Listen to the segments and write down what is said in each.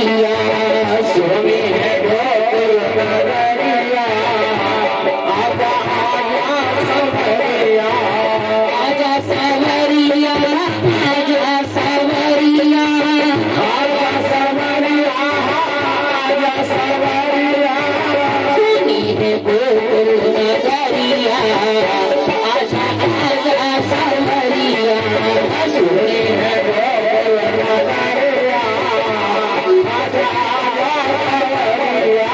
सवरिया सोनी है गोकुल नगरिया आजा आजा सवरिया आजा सवरिया आजा सवरिया आजा सवरिया आजा सवरिया सोनी है गोकुल नगरिया आजा आजा सवरिया सोनी है गोकुल नगरिया आजा आजा सवरिया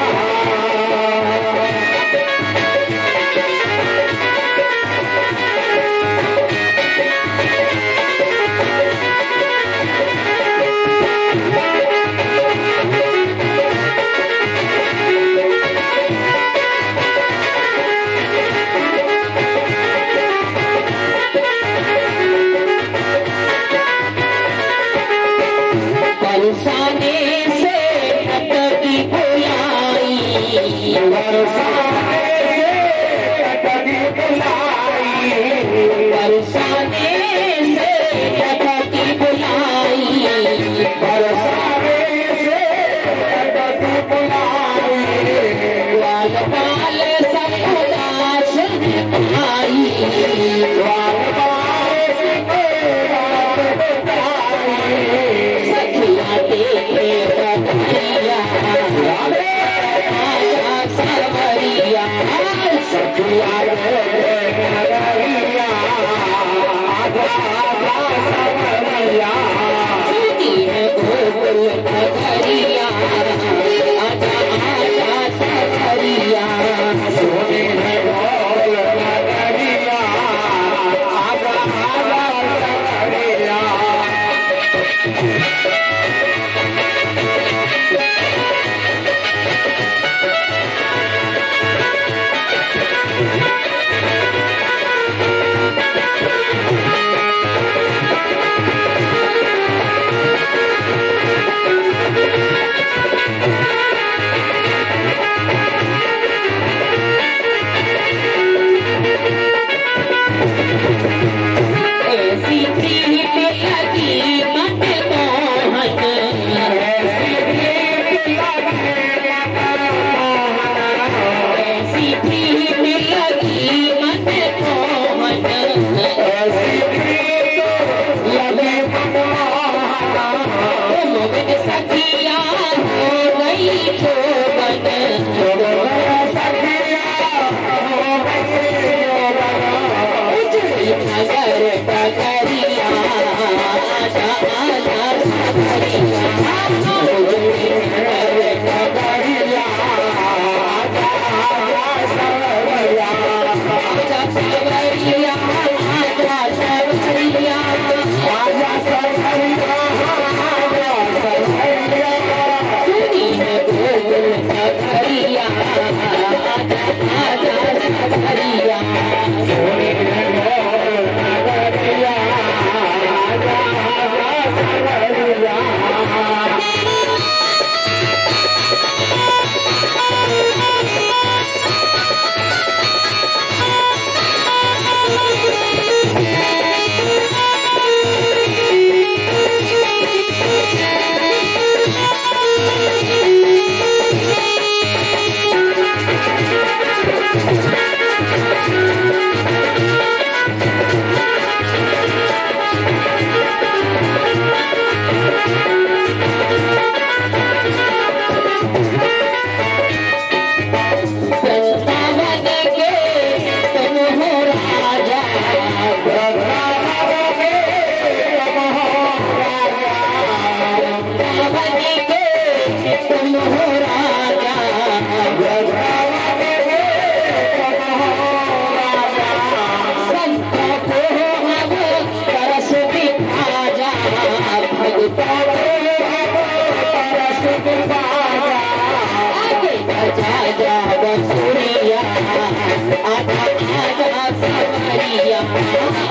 बरसाने से कटकी बुलाई बरसाने से कटकी बुलाई बरसाने से कटकी बुलाई बरसाने से कटकी बुलाई ग्वाल बाल सब उदास आई ग्वाल बाल सब उदास सखिया देखे पगरिया आजा सवरिया सखिया देखे पगरिया आजा आजा सवरिया सोनी है गोकुल नगरिया आजा आजा सवरिया सोनी है गोकुल नगरिया आजा आजा सवरिया ऐसी प्रीत लगी मत मोहन ऐसी प्रीत लगी मत मोहन ऐसी प्रीत लगी मत मोहन ऐसी प्रीत लगी मत मोहन मोहन सखिया हो गई शोभन सखिया हो गई नगर पगरिया आजा आजा सवरिया नगर पगरिया आजा आजा सवरिया आजा सवरिया आजा सवरिया आजा सवरिया आजा सवरिया सोनी है गोकुल नगरिया आजा आजा सवरिया सोनी है गोकुल नगरिया आजा आजा सवरिया वृंदावन के तुम हो राजा वृंदावन के तुम हो राजा वृंदावन के तुम हो राजा वृंदावन के तुम हो राजा संत को अब तरस दिखा जा भगतों को तरस दिखा जा आगे बजा जा बंसुरिया आजा आजा सवरिया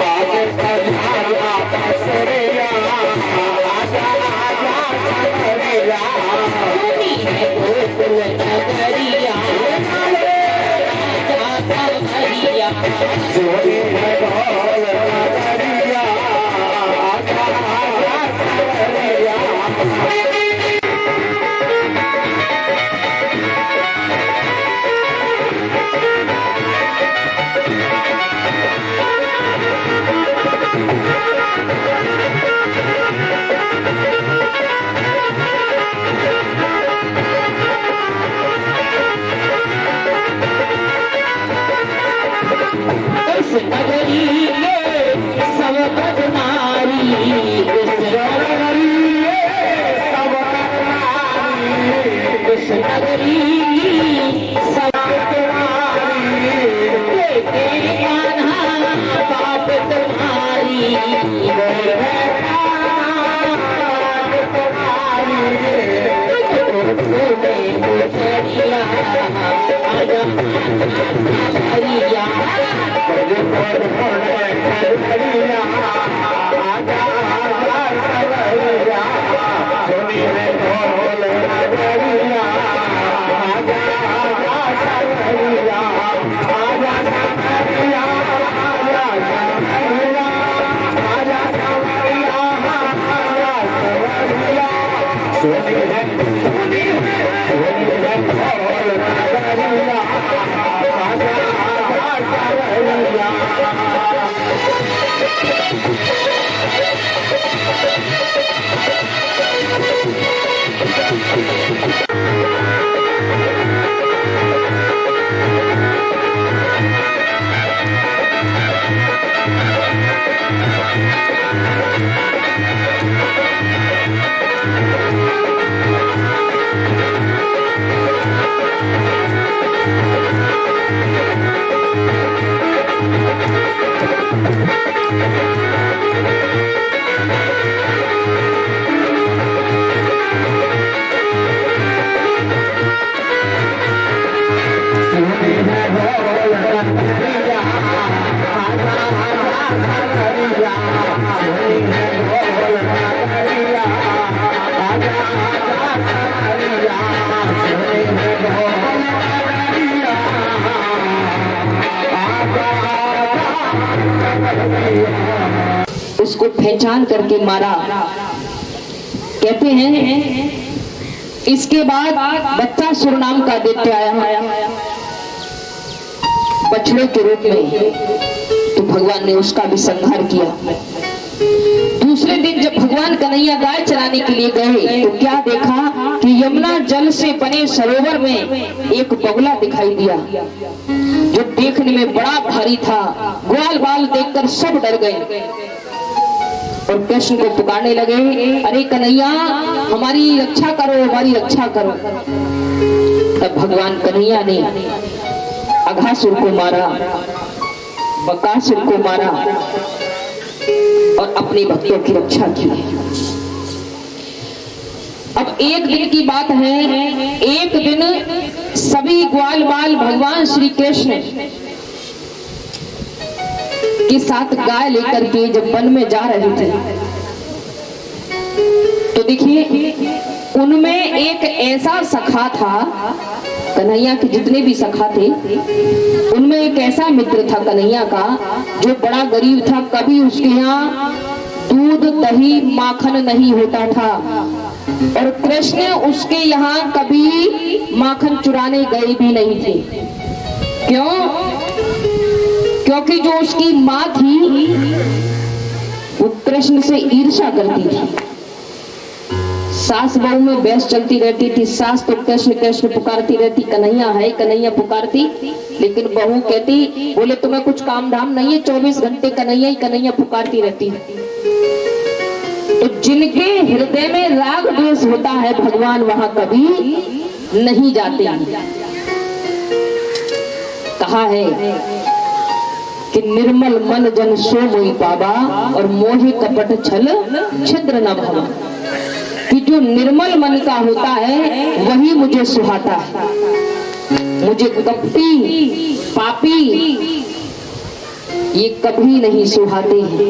आगे बजा जा बंसुरिया आजा आजा सवरिया सोनी है गोकुल नगरिया आजा सवरिया सोनी है गोकुल नगरिया आजा आजा सवरिया नगरी बात तुम्हारी उसको पहचान करके मारा। कहते हैं इसके बाद बच्चा सुरनाम का दैत्य आया बछड़े के रूप में, तो भगवान ने उसका भी संहार किया। दूसरे दिन जब भगवान कन्हैया गाय चराने के लिए गए तो क्या देखा कि यमुना जल से बने सरोवर में एक बगुला दिखाई दिया जो देखने में बड़ा भारी था। ग्वाल बाल देखकर सब डर गए और कृष्ण को पुकारने लगे, अरे कन्हैया हमारी रक्षा करो, हमारी रक्षा करो। तब भगवान कन्हैया ने अघासुर को मारा, बकासुर को मारा और अपने भक्तों की रक्षा की। अब एक दिन की बात है, एक दिन सभी ग्वाल बाल भगवान श्री कृष्ण के साथ गाय लेकर के जब वन में जा रहे थे तो देखिए उनमें एक ऐसा सखा था, कन्हैया के जितने भी सखा थे उनमें एक ऐसा मित्र था कन्हैया का जो बड़ा गरीब था। कभी उसके यहाँ दूध दही माखन नहीं होता था और कृष्ण उसके यहाँ कभी माखन चुराने गए भी नहीं थे। क्यों? क्योंकि जो उसकी माँ थी वो कृष्ण से ईर्ष्या करती थी। सास बहू में बहस चलती रहती थी। सास तो कृष्ण कृष्ण पुकारती रहती, कन्हैया है कन्हैया पुकारती, लेकिन बहू कहती बोले तुम्हें कुछ काम धाम नहीं है, 24 घंटे कन्हैया ही कन्हैया पुकारती रहती है। तो जिनके हृदय में राग द्वेष होता है भगवान वहां कभी नहीं जाते। कहा है कि निर्मल मन जन सो मोहि पावा और मोहि कपट छल छिद्र न भवा। कि जो निर्मल मन का होता है वही मुझे सुहाता है, मुझे कपटी पापी ये कभी नहीं सुहाते हैं।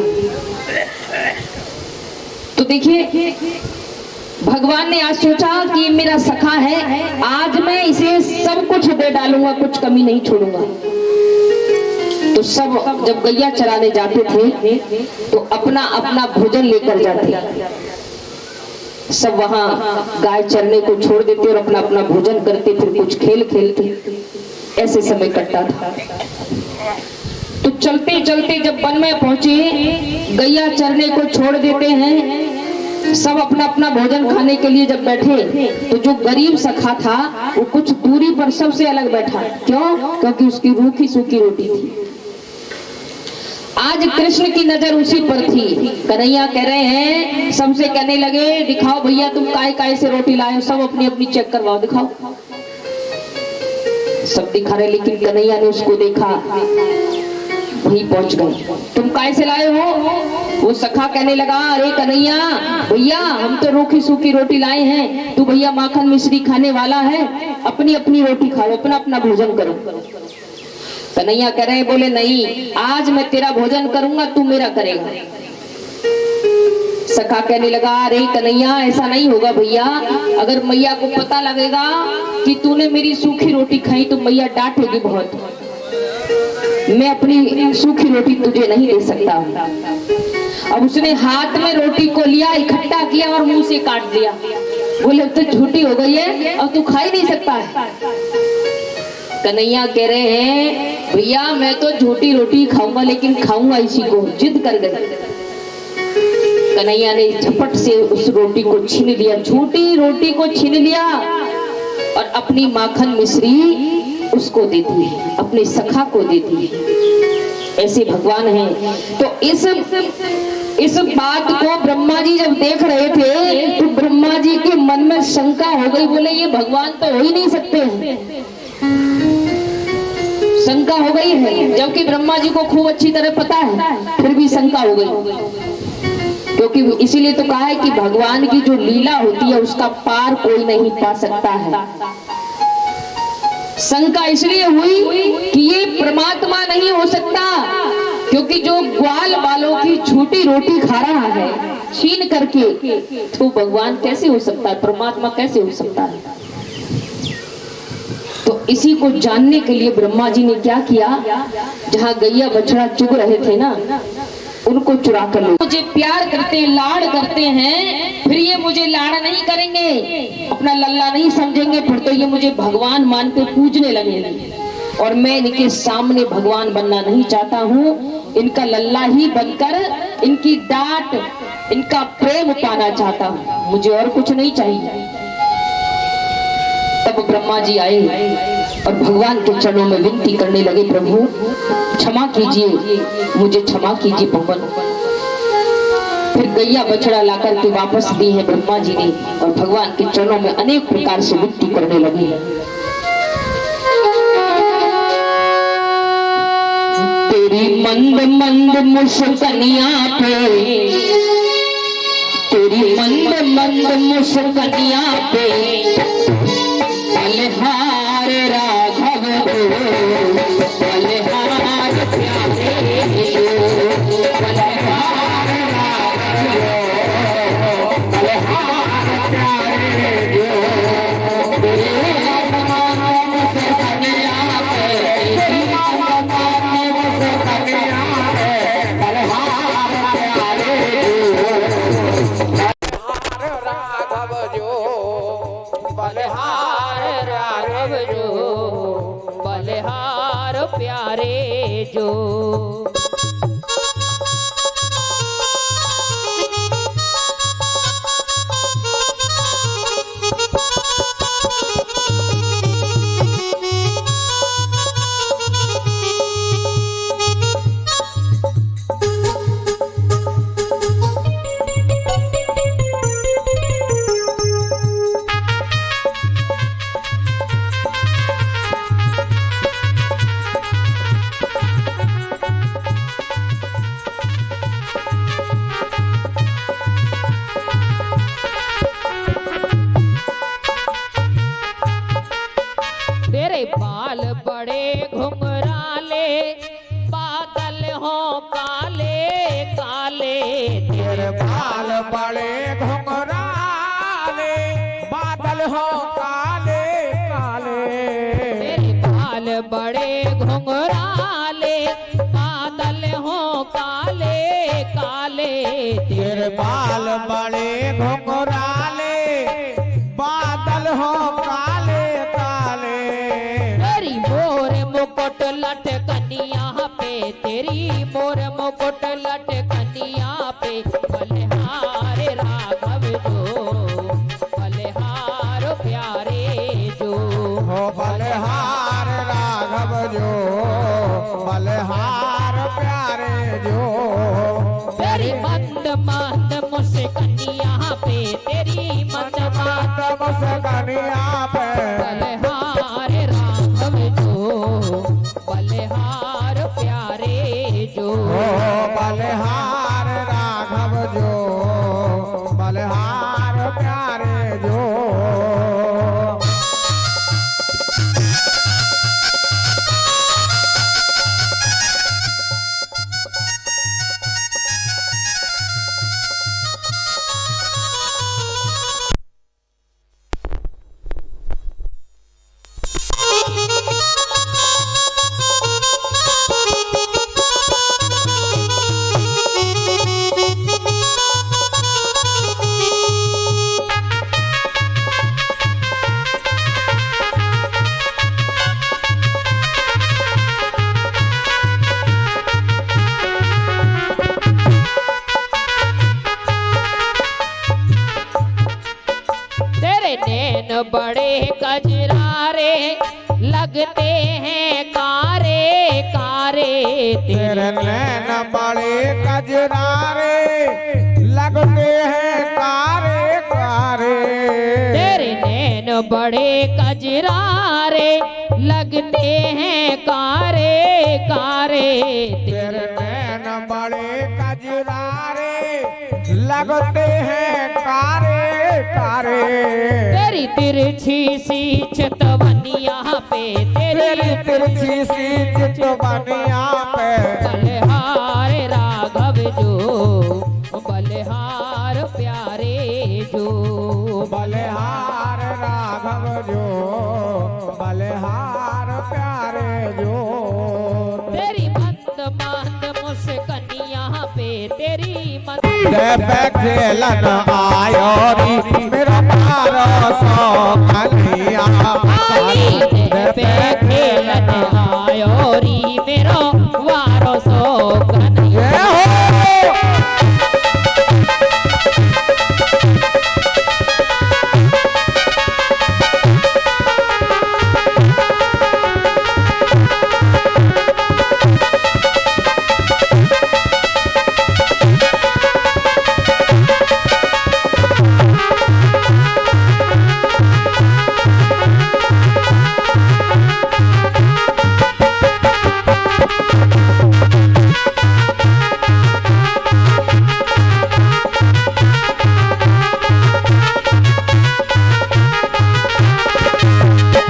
तो देखिए भगवान ने आज सोचा कि मेरा सखा है, आज मैं इसे सब कुछ दे डालूंगा, कुछ कमी नहीं छोड़ूंगा। तो सब जब गैया चराने जाते थे तो अपना अपना भोजन लेकर जाते, सब वहां गाय चरने को छोड़ देते और अपना अपना भोजन करते, फिर कुछ खेल खेलते, ऐसे समय कटता था। तो चलते चलते जब वन में पहुंचे, गैया चरने को छोड़ देते हैं, सब अपना अपना भोजन खाने के लिए जब बैठे तो जो गरीब सखा था वो कुछ दूरी पर सबसे अलग बैठा। क्यों? क्योंकि उसकी रूखी सूखी रोटी थी। आज कृष्ण की नजर उसी पर थी। कन्हैया कह रहे हैं, सबसे कहने लगे दिखाओ भैया तुम काय काय से रोटी लाए हो, सब अपनी अपनी चेक करवाओ, दिखाओ। सब दिखा रहे, लेकिन कन्हैया ने उसको देखा, वहीं पहुंच गए। तुम काय से लाए हो? वो सखा कहने लगा, अरे कन्हैया भैया हम तो रूखी सूखी रोटी लाए हैं, तू भैया माखन मिश्री खाने वाला है, अपनी अपनी रोटी खाओ, अपना अपना भोजन करो। कन्हैया कह रहे, बोले नहीं, आज मैं तेरा भोजन करूंगा, तू मेरा करेगा। सखा कहने लगा, अरे कन्हैया ऐसा नहीं होगा भैया, अगर मैया को पता लगेगा कि तूने मेरी सूखी रोटी खाई तो मैया डांटेगी बहुत, मैं अपनी सूखी रोटी तुझे नहीं दे सकता। अब उसने हाथ में रोटी को लिया, इकट्ठा किया और मुंह से काट दिया। बोले अब तो झूठी हो गई है, अब तू खा ही नहीं सकता है। कन्हैया कह रहे हैं, भैया मैं तो झूठी रोटी खाऊंगा, लेकिन खाऊंगा इसी को, जिद कर गए। कन्हैया ने झपट से उस रोटी को छीन लिया, झूठी रोटी को छीन लिया और अपनी माखन मिश्री उसको दे दी, अपने सखा को दे दी। ऐसे भगवान हैं। तो इस बात को ब्रह्मा जी जब देख रहे थे तो ब्रह्मा जी के मन में शंका हो गई, बोले ये भगवान तो हो ही नहीं सकते हैं। शंका हो गई है, जबकि ब्रह्मा जी को खूब अच्छी तरह पता है, फिर भी शंका हो गई। क्योंकि इसीलिए तो कहा है कि भगवान की जो लीला होती है उसका पार कोई नहीं पा सकता है। शंका इसलिए हुई कि ये परमात्मा नहीं हो सकता, क्योंकि जो ग्वाल बालों की झूठी रोटी खा रहा है छीन करके, तो भगवान कैसे हो सकता है, परमात्मा कैसे हो सकता है। तो इसी को जानने के लिए ब्रह्मा जी ने क्या किया, जहां गैया बछड़ा चुग रहे थे ना, उनको चुरा कर लो। मुझे प्यार करते हैं, लाड़ करते हैं, फिर ये मुझे लाड़ नहीं करेंगे, अपना लल्ला नहीं समझेंगे, फिर तो ये मुझे भगवान मान के पूजने लगेंगे। और मैं इनके सामने भगवान बनना नहीं चाहता हूँ, इनका लल्ला ही बनकर इनकी डांट, इनका प्रेम पाना चाहता हूँ, मुझे और कुछ नहीं चाहिए। तब ब्रह्मा जी आए और भगवान के चरणों में विनती करने लगे, प्रभु क्षमा कीजिए, मुझे क्षमा कीजिए भगवान। फिर गैया बछड़ा लाकर के वापस दी है ब्रह्मा जी ने, और भगवान के चरणों में अनेक प्रकार से विनती करने लगे। तेरी मंद मंद मुस्कनिया पे, तेरी मंद मंद मुस्कनिया पे बलिहार राघव बलिहार प्यारे जो, बलिहार राघव बलिहार प्यारे जो, तेरे मन से कन्या पे, मन से कन्या पे बलिहार प्यारे जो, बलिहार राघव जो, बलिहार प्यारे जो। तेरे बाल बड़े घुंघराले, बादल हो काले काले, तेरे बाल बड़े घुंघराले, बादल हो काले काले, तेरे बाल बड़े घुंघराले, बादल हो काले काले, तेरे बाल बड़े घुंघराले, बादल हो काले काले, तेरी मोर मुकुट लटकनिया पे, तेरी मोर मुकुट लटकनिया पे, बलिहार राघव जो, बलिहार प्यारे जो, हो बलिहार राघव जो, बलिहार प्यारे जो तेरी मंद मंद मुस्कानिया पे तेरी मंद मंद मुस्कानिया पे बलहार राघव जो बलहार प्यारे जो ओ बलहार राघव जो बलहार प्यारे जो तेरे नैन बड़े कजरारे लगते हैं कारे कारे तेरे नैन बड़े कजरारे लगते हैं कारे कारे तेरे नैन बड़े कजरारे लगते हैं कारे कारे तेरे नैन बड़े कजरारे लगते हैं कारे कारे तेरी तिरछी सी चितवनिया पे तेरी तिरछी सी चितवनिया पे बलहार राघव जो बलहार प्यारे जो बलहार राघव जो बलहार प्यारे जो तेरी मंद मंद मुस्कानिया पे तेरी मंद पे खेलन आयो री मेरा मारो सो कन्हैया पे खेलन आयो री मेरो वारो सो कन्हैया ये हो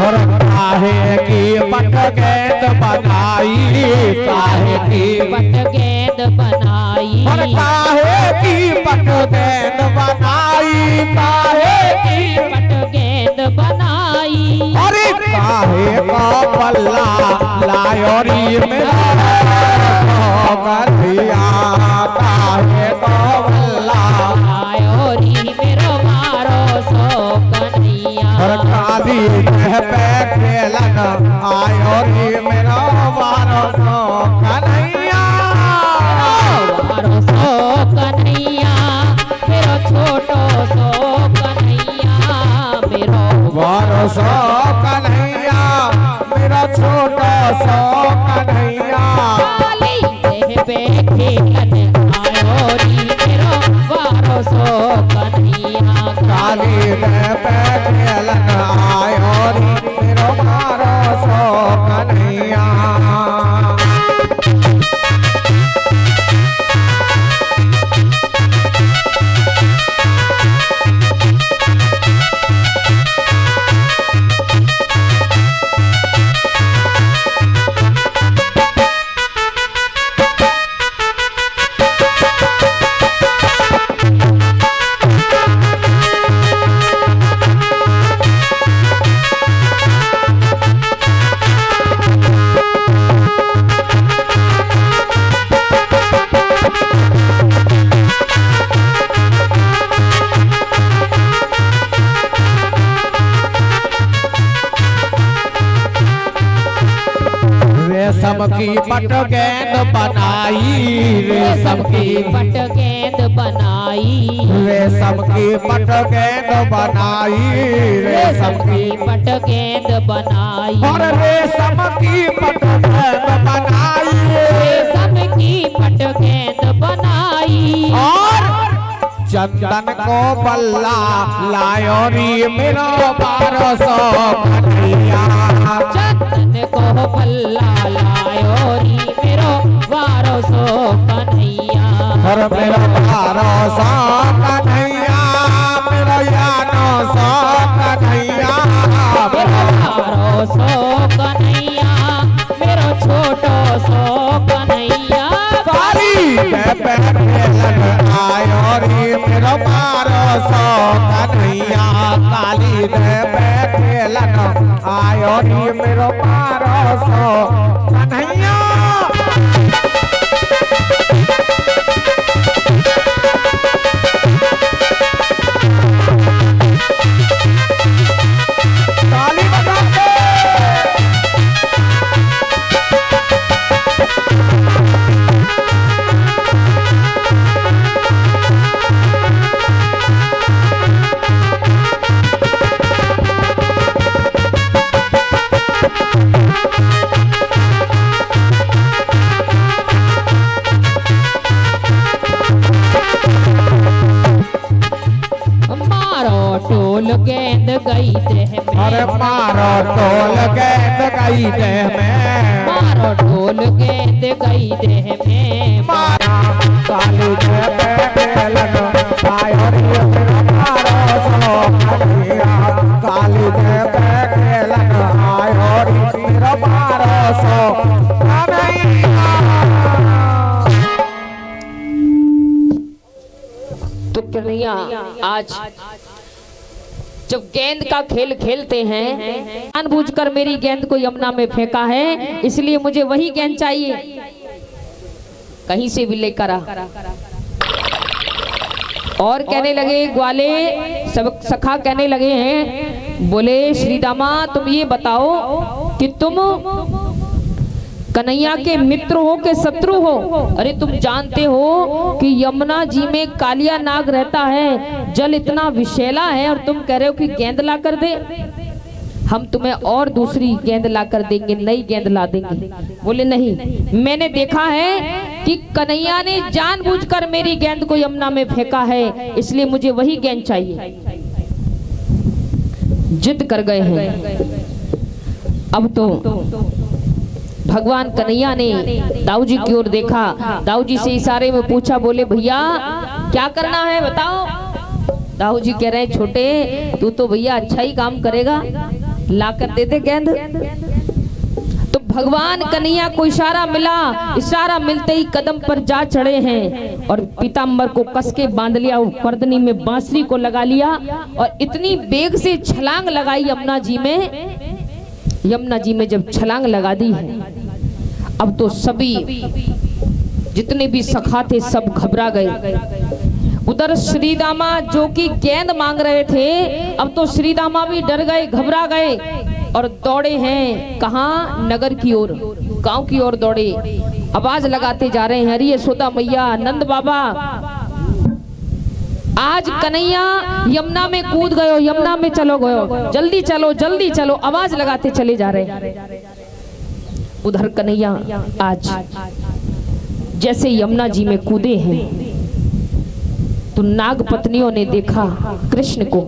और काहे की पट गेंद बनाई काहे की पट गेंद बनाई और काहे की पट गेंद बनाई काहे की पट गेंद बनाई अरे काहे का पल्ला लायोरी मेरा कन्हैया काहे का पल्ला आयो री मेरो मारो सो कन्हैया और काली पे खेलन आयो रे मेरा वारो सो कन्हैया वारो सो कन्हैया मेरो छोटो सो कन्हैया मेरो वारो सो कन्हैया मेरा छोटा सो कन्हैया काली देह पे खेलन आयो री मेरो वारो सो कन्हैया काली पे खेलन आयो रे मेरा वारो सो कन्हैया रेशम की पट गेंद बनाई रेशम की पट गेंद बनाई रेशम की पट गेंद बनाई रेशम की पट गेंद बनाई और रेशम की पट गेंद बनाई रेशम की पट और चंदन को बल्ला लायो री मेरो 1200 कन्हैया। चंदन को बल्ला लायो री मेरो 1200 कन्हैया। और मेरो 1200 कन्हैया, मेरो 900 कन्हैया, मेरो 1200 कन्हैया, मेरो छोटो सो कन्हैया। काली दे खेलन आयो री मेरो 1200 कन्हैया। काली दे खेलन आयो री मेरो 1200 कन्हैया। ताली बजा के मारो टोल गेंद गई देह में। अरे मारो टोल गेंद गई देह में। मारो टोल गेंद गई देह में। मारा काली दे खेलन आयो री मेरो 1200 कन्हैया। काली दे खेलन आयो री मेरो 1200 कन्हैया। तो कन्हैया आज जब गेंद का खेल खेलते हैं, जानबूझकर मेरी गेंद को यमुना में फेंका है, इसलिए मुझे वही गेंद चाहिए, कहीं से भी लेकर आ। और कहने लगे ग्वाले, सब सखा कहने लगे हैं, बोले श्री दामा तुम ये बताओ कि तुम कन्हैया के मित्र हो के शत्रु हो? अरे तुम जानते हो कि यमुना जी में कालिया नाग रहता है, जल इतना विषैला है, और तुम कह रहे हो कि गेंद ला कर दे। हम तुम्हें और दूसरी गेंद ला कर देंगे, नई गेंद ला देंगे। बोले नहीं, मैंने देखा है कि कन्हैया ने जानबूझकर मेरी गेंद को यमुना में फेंका है, इसलिए मुझे वही गेंद चाहिए। जिद कर गए हैं। अब तो भगवान कन्हैया ने दाऊ जी की ओर देखा, दाऊ जी से इशारे में पूछा, बोले भैया क्या करना है बताओ। दाऊ जी कह रहे हैं, छोटे तू तो भैया अच्छा ही काम करेगा, ला कर दे दे गेंद। तो भगवान कन्हैया को इशारा मिला, इशारा मिलते ही कदम पर जा चढ़े हैं और पीताम्बर को कस के बांध लिया, पर्दनी में बांसुरी को लगा लिया और इतनी बेग से छलांग लगाई यमुना जी में। यमुना जी में जब छलांग लगा दी है, अब तो सभी जितने भी सखा थे सब घबरा गए। उधर श्री दामा जो कि गेंद मांग रहे थे, अब तो श्री दामा भी डर गए, घबरा गए और दौड़े हैं कहाँ? नगर की ओर, गांव की ओर दौड़े, आवाज लगाते जा रहे हैं, हरि यशोदा मैया, नंद बाबा, आज कन्हैया यमुना में कूद गयो, यमुना में चलो गयो, जल्दी चलो जल्दी चलो, आवाज लगाते चले जा रहे हैं। उधर कन्हैया आज जैसे यमुना जी में कूदे हैं तो नाग पत्नियों ने देखा कृष्ण को,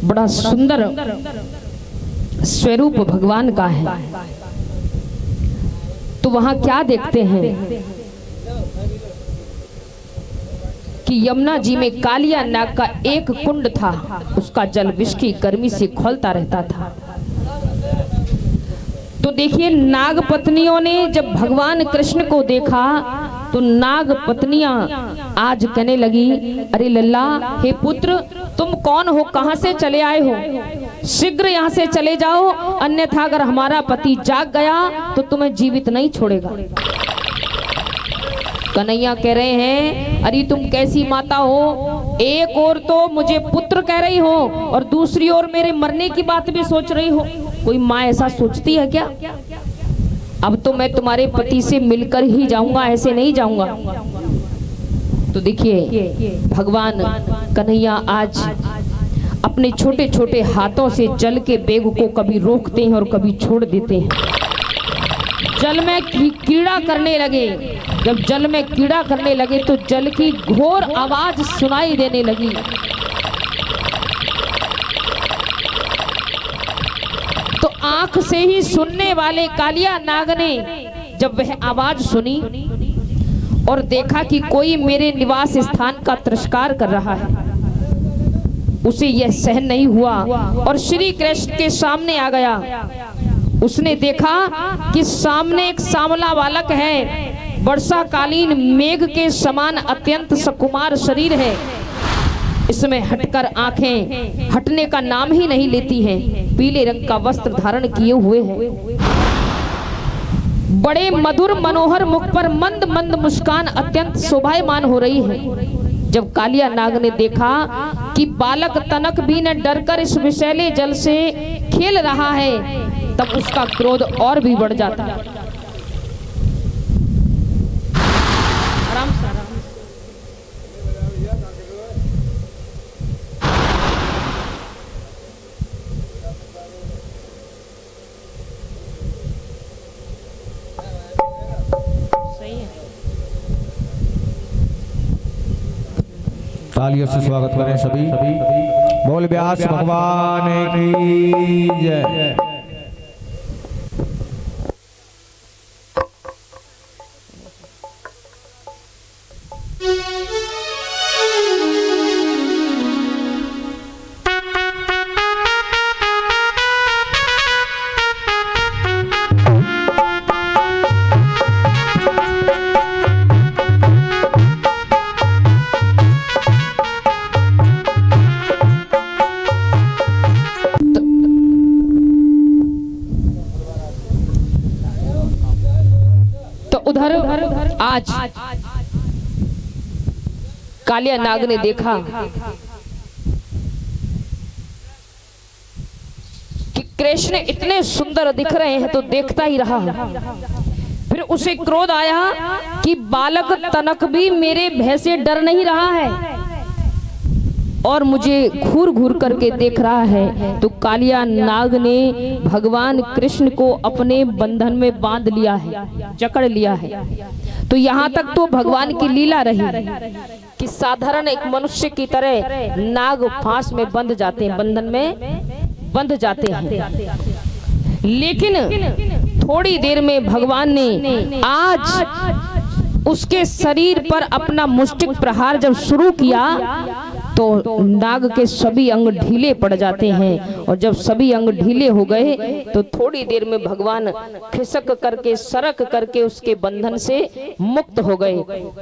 बड़ा सुंदर स्वरूप भगवान का है। तो वहां क्या देखते हैं कि यमुना जी में कालिया नाग का एक कुंड था, उसका जल विष की गर्मी से खौलता रहता था। तो देखिए नाग पत्नियों ने जब भगवान कृष्ण को देखा तो नाग पत्नियां आज कहने लगी, अरे लल्ला, हे पुत्र, तुम कौन हो, कहां से चले आए हो? शीघ्र यहाँ से चले जाओ, अन्यथा अगर हमारा पति जाग गया तो तुम्हें जीवित नहीं छोड़ेगा। कन्हैया कह रहे हैं, अरे तुम कैसी माता हो, एक ओर तो मुझे पुत्र कह रही हो और दूसरी ओर मेरे मरने की बात भी सोच रही हो। कोई माँ ऐसा सोचती है क्या? अब तो मैं तुम्हारे पति से मिलकर ही जाऊंगा, ऐसे नहीं जाऊंगा। तो देखिए भगवान कन्हैया आज अपने छोटे छोटे हाथों से जल के बेग को कभी रोकते हैं और कभी छोड़ देते हैं। जल में कीड़ा करने लगे। जब जल में कीड़ा करने लगे तो जल की घोर आवाज सुनाई देने लगी। तो आंख से ही सुनने वाले कालिया नाग ने जब वह आवाज सुनी और देखा कि कोई मेरे निवास स्थान का तिरस्कार कर रहा है, उसे यह सहन नहीं हुआ और श्री कृष्ण के सामने आ गया। उसने देखा कि सामने एक सांवला बालक है, वर्षाकालीन मेघ के समान अत्यंत सुकुमार शरीर है। इसमें हटकर आंखें हटने का नाम ही नहीं लेती हैं। पीले रंग का वस्त्र धारण किए हुए हैं। बड़े मधुर मनोहर मुख पर मंद मंद मुस्कान अत्यंत शोभायमान हो रही है। जब कालिया नाग ने देखा कि बालक तनक भी न डरकर इस विषैले जल से खेल रहा है, तब उसका क्रोध और भी बढ़ जाता। आराम से तालियों से स्वागत करें सभी। बोल व्यास भगवान की जय। उधर आज कालिया नाग ने देखा कि कृष्ण इतने सुंदर दिख रहे हैं तो देखता ही रहा। फिर उसे क्रोध आया कि बालक तनक भी मेरे भय से डर नहीं रहा है और मुझे घूर घूर करके देख रहा है। तो कालिया नाग ने भगवान कृष्ण को अपने बंधन में बांध लिया है, जकड़ लिया है। तो यहाँ तक तो भगवान की लीला रही कि साधारण एक मनुष्य की तरह नाग फांस में बंध जाते हैं, बंधन में बंध जाते हैं। लेकिन थोड़ी देर में भगवान ने आज उसके शरीर पर अपना मुष्टिक प्रहार जब शुरू किया तो नाग के सभी अंग ढीले पड़ जाते हैं। और जब सभी अंग ढीले हो गए तो थोड़ी देर में भगवान खिसक करके सरक करके उसके बंधन से मुक्त हो गए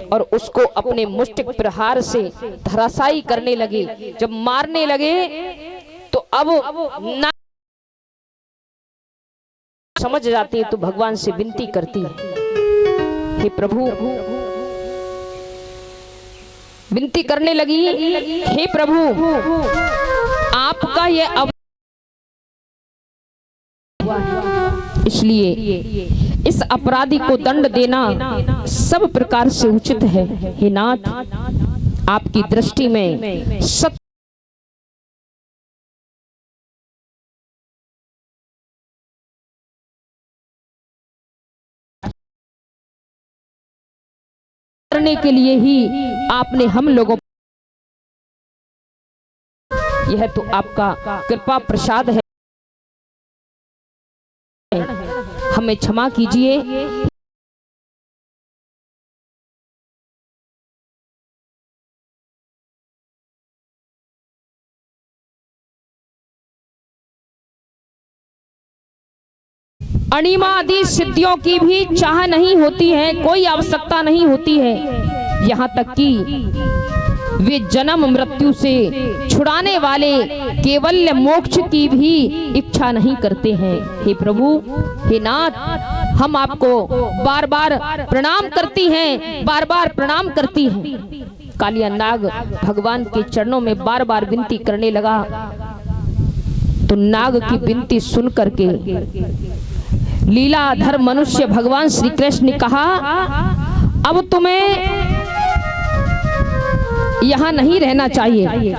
और उसको अपने मुष्टिक प्रहार से धराशायी करने लगे। जब मारने लगे तो अब नाग समझ जाती है तो भगवान से विनती करती है, हे प्रभु, विनती करने लगी, हे प्रभु, आपका ये इसलिए इस अपराधी को दंड देना सब प्रकार से उचित है। हे नाथ, आपकी दृष्टि में सत्य करने के लिए ही आपने हम लोगों, यह तो आपका कृपा प्रसाद है, हमें क्षमा कीजिए। अणिमा आदि सिद्धियों की भी चाह नहीं होती है, कोई आवश्यकता नहीं होती है। यहाँ तक कि वे जन्म मृत्यु से छुड़ाने वाले केवल मोक्ष की भी इच्छा नहीं करते हैं। हे प्रभु, हे नाथ, हम आपको बार बार प्रणाम करती हैं, बार बार प्रणाम करती हैं। कालिया नाग भगवान के चरणों में बार बार विनती करने लगा। तो नाग की विनती सुन करके लीलाधर मनुष्य भगवान श्री कृष्ण ने कहा, अब तुम्हें यहाँ नहीं रहना चाहिए,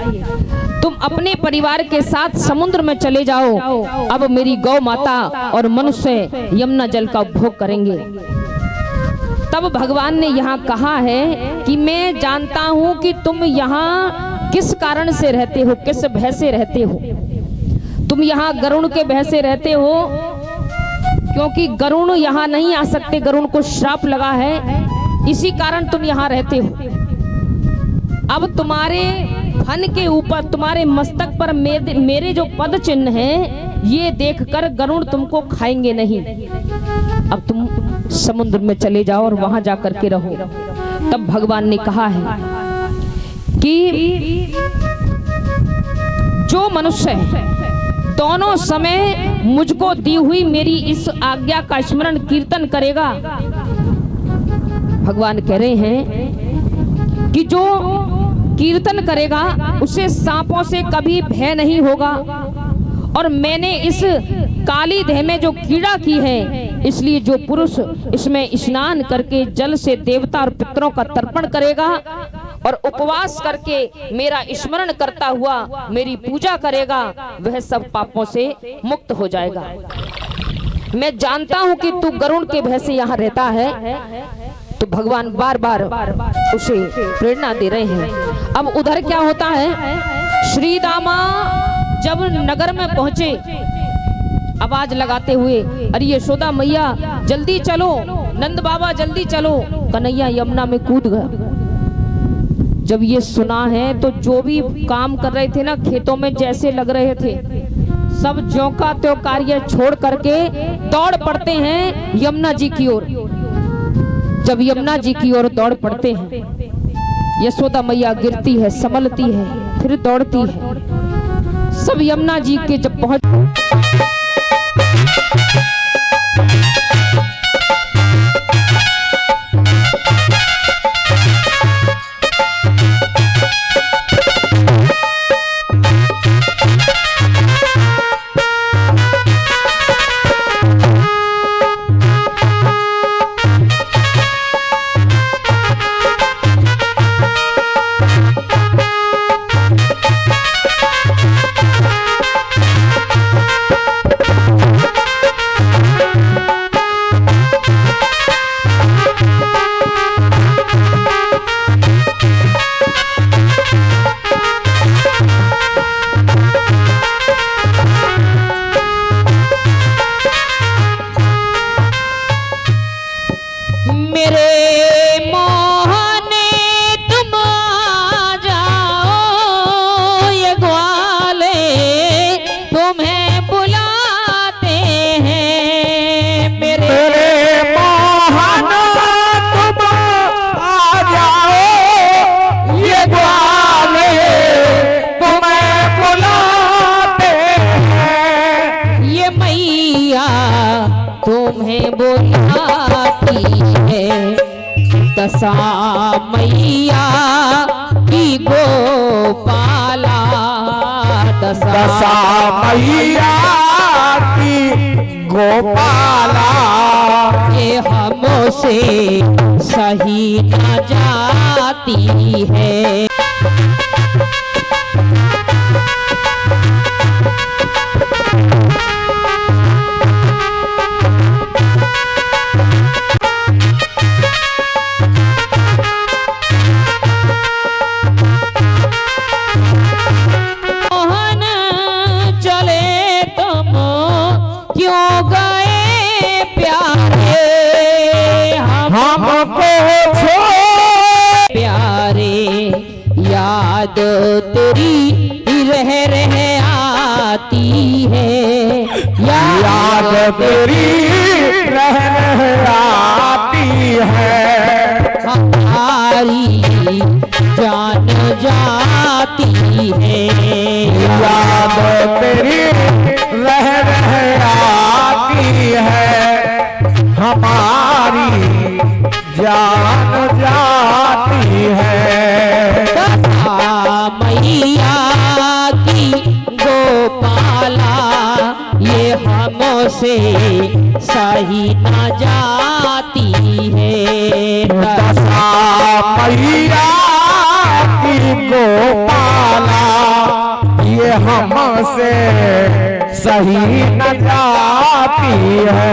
तुम अपने परिवार के साथ समुद्र में चले जाओ। अब मेरी गौ माता और मनुष्य यमुना जल का उपभोग करेंगे। तब भगवान ने यहाँ कहा है कि मैं जानता हूँ कि तुम यहाँ किस कारण से रहते हो, किस भय से रहते हो। तुम यहाँ गरुड़ के भय से रहते हो, क्योंकि गरुड़ यहाँ नहीं आ सकते, गरुड़ को श्राप लगा है, इसी कारण तुम यहाँ रहते हो। अब तुम्हारे फन के ऊपर, तुम्हारे मस्तक पर मेरे जो पद चिन्ह हैं, ये देखकर गरुड़ तुमको खाएंगे नहीं। अब तुम समुद्र में चले जाओ और वहां जाकर के रहो। तब भगवान ने कहा है कि जो मनुष्य दोनों समय मुझको दी हुई मेरी इस आज्ञा का स्मरण कीर्तन करेगा, भगवान कह रहे हैं कि जो कीर्तन करेगा उसे सांपों से कभी भय नहीं होगा। और मैंने इस काली देह में जो कीड़ा की है, इसलिए जो पुरुष इसमें स्नान करके जल से देवता और पितरों का तर्पण करेगा और उपवास करके मेरा स्मरण करता हुआ मेरी पूजा करेगा, वह सब पापों से मुक्त हो जाएगा। मैं जानता हूं कि तू गरुड़ के भय से यहाँ रहता है। तो भगवान बार बार उसे प्रेरणा दे रहे हैं। अब उधर क्या होता है, श्री दामा जब नगर में पहुंचे, आवाज लगाते हुए, अरे यशोदा मैया जल्दी चलो, नंद बाबा जल्दी चलो। कन्हैया यमुना में कूद गया। जब ये सुना है तो जो भी काम कर रहे थे ना, खेतों में जैसे लग रहे थे, सब ज्यों का त्यों कार्य छोड़ करके दौड़ पड़ते हैं यमुना जी की ओर। जब यमुना जी की ओर दौड़ पड़ते हैं, यशोदा मैया गिरती है, संभलती है, फिर दौड़ती है। सब यमुना जी के जब पहुंच दशा मैया की गोपाला, दशा मैया की गोपाला, ये हमसे सही न जाती है। याद तेरी रह आती है, याद तेरी रह आती है, हमारी जान जाती है। याद तेरी रह आती है, हमारी जान जाती है। मैया की गोपाला, ये हमसे सही न जाती है। दशा मैया की गोपाला, ये हमसे सही न जाती है।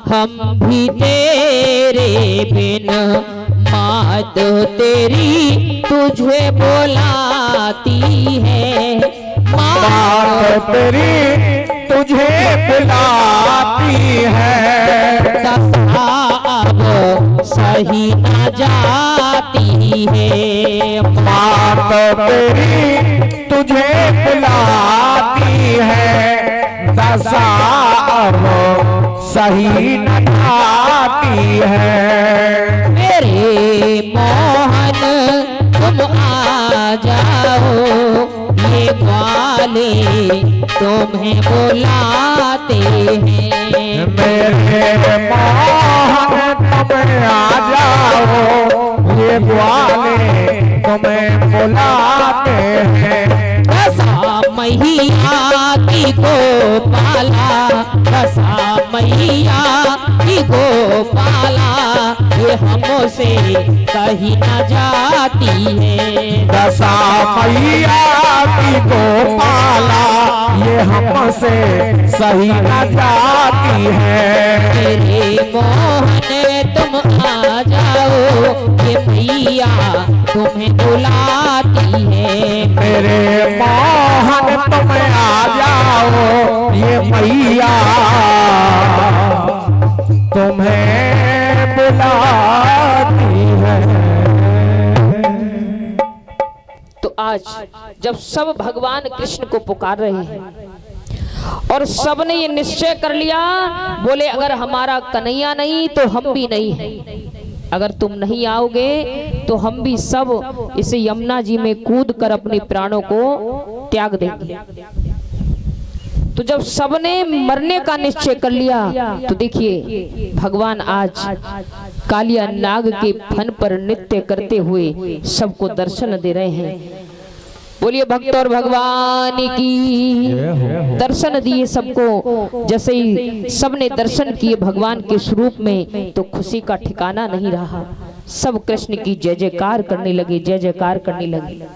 हम भी तेरे बिन मात तेरी तुझे बुलाती है, मात तेरी तुझे बुलाती है। दशा अब सही न जाती है, मात तेरी तुझे बुलाती है। दशा अब सही न जाती है। मेरे मोहन तुम आ जाओ, ये ग्वाले तुम्हें बुलाते हैं। मेरे मोहन तुम आ जाओ, ये ग्वाले तुम्हें बुलाते हैं। दशा मैया की गोपाला, दशा मैया की गोपाला, ये हमसे कहीं न जाती है। दशा मैया की गोपाला, ये हमसे सही न जाती है। मेरे मोहन तुम आ जाओ, ये मैया तुम्हें बुलाती है। मेरे मोहन तुम आ जाओ, ये मैया तुम्हें बुलाती है। तो आज जब सब भगवान कृष्ण को पुकार रहे हैं और सब ने ये निश्चय कर लिया, बोले अगर हमारा कन्हैया नहीं तो हम भी नहीं हैं, अगर तुम नहीं आओगे तो हम भी सब इस यमुना जी में कूद कर अपने प्राणों को त्याग देंगे। तो जब सबने मरने का निश्चय कर लिया तो देखिए भगवान आज कालिया नाग के फन पर नृत्य करते हुए सबको दर्शन दे रहे हैं। बोलिए भक्त और भगवान की दर्शन दिए सबको। जैसे ही सबने दर्शन किए भगवान के स्वरूप में तो खुशी का ठिकाना नहीं रहा। सब कृष्ण की जय जयकार करने लगे, जय जयकार करने लगे।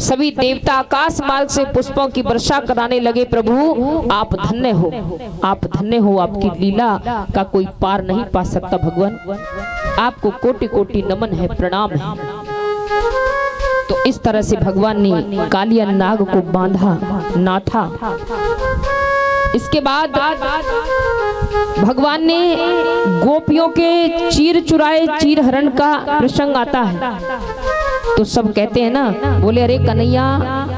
सभी देवता आकाश मार्ग से पुष्पों की वर्षा कराने लगे। प्रभु आप धन्य हो, आप धन्य हो, आपकी लीला का कोई पार नहीं पा सकता। भगवान आपको कोटि कोटि नमन है, प्रणाम है। तो इस तरह से भगवान ने कालिया नाग को बांधा, नाथा। इसके बाद भगवान ने गोपियों के चीर चुराए चीर हरण का प्रसंग आता है। तो सब कहते हैं ना, बोले अरे कन्हैया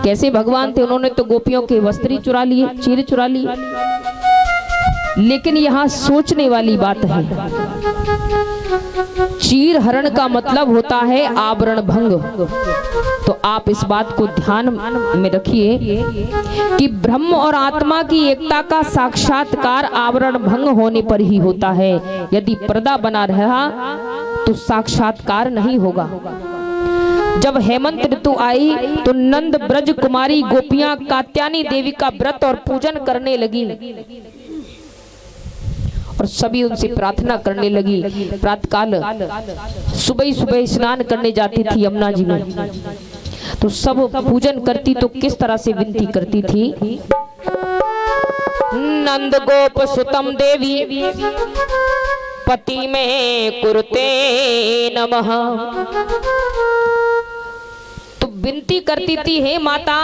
कैसे भगवान थे, उन्होंने तो गोपियों के वस्त्र चुरा लिए, चीर चुरा लिए। लेकिन यहाँ सोचने वाली बात है, चीर हरण का मतलब होता है आवरण भंग। तो आप इस बात को ध्यान में रखिए कि ब्रह्म और आत्मा की एकता का साक्षात्कार आवरण भंग होने पर ही होता है। यदि पर्दा बना रहा तो साक्षात्कार नहीं होगा। जब हेमंत ऋतु आई तो नंद ब्रज कुमारी गोपियां कात्यायनी देवी का व्रत और पूजन करने लगी और सभी उनसे प्रार्थना करने लगी। प्रातःकाल सुबह सुबह स्नान करने जाती थी यमुना जी में, तो सब पूजन करती तो किस तरह से विनती करती थी। नंद गोप सुतम देवी पति में कुरुते नमः। तो विनती करती थी, हे माता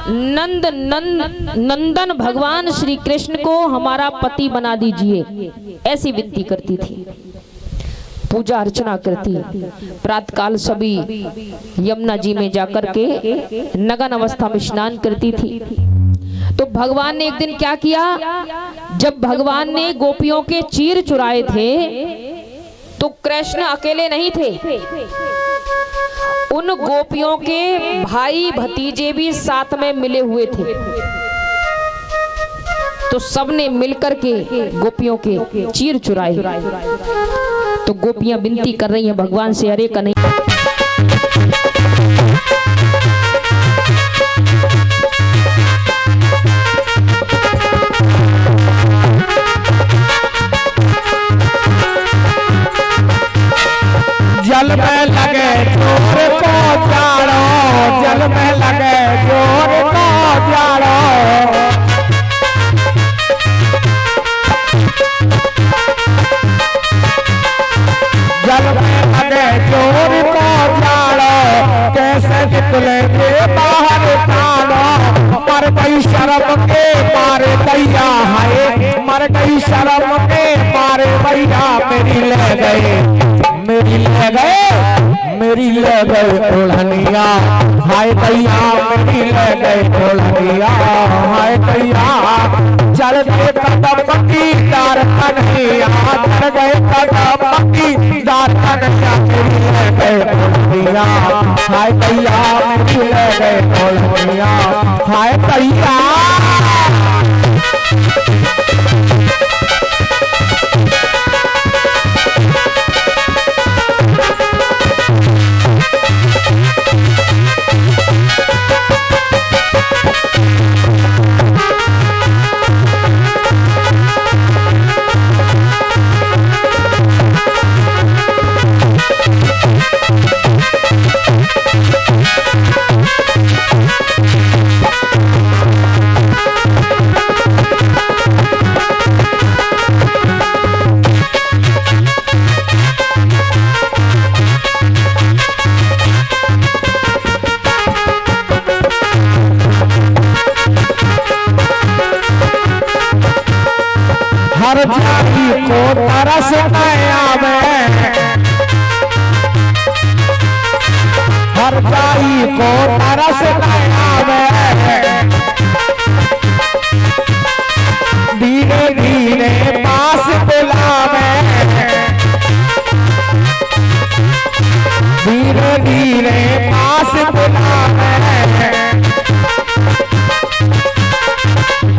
नंदन भगवान श्री कृष्ण को हमारा पति बना दीजिए, ऐसी विनती करती थी। पूजा अर्चना करती, प्रातःकाल सभी यमुना जी में जाकर के नगन अवस्था में स्नान करती थी। तो भगवान ने एक दिन क्या किया, जब भगवान ने गोपियों के चीर चुराए थे तो कृष्ण अकेले नहीं थे, उन गोपियों के भाई भतीजे भी साथ में मिले हुए थे। तो सबने मिलकर के गोपियों के चीर चुराए। तो गोपियां विनती कर रही हैं भगवान से, अरे कन्हैया जल में लगे जोर को जाड़ो, जल में लगे जोर को जाड़ो। जल में लगे जोर को जाड़ो, कैसे निकलेंगे बाहर जानो। मर गई शर्म के मारे दैया है, मर गई शर्म के मारे भैया मेरी ले गए, मेरी ले गए, मेरी ले गए ओढ़निया, हाय दैया मेरी ले गए ओढ़निया, हाय दैया। चल गए कदम पट्टीदार कन्हैया, चल गए कदम पट्टीदार कन्हैया, मेरी ले गए ओढ़निया, हाय दैया मेरी ले गए ओढ़निया, हाय दैया। हर जाति को तरस नया में, हर जाति को तरस नया में, धीरे धीरे पास बुलावे, धीरे धीरे पास बुलावे।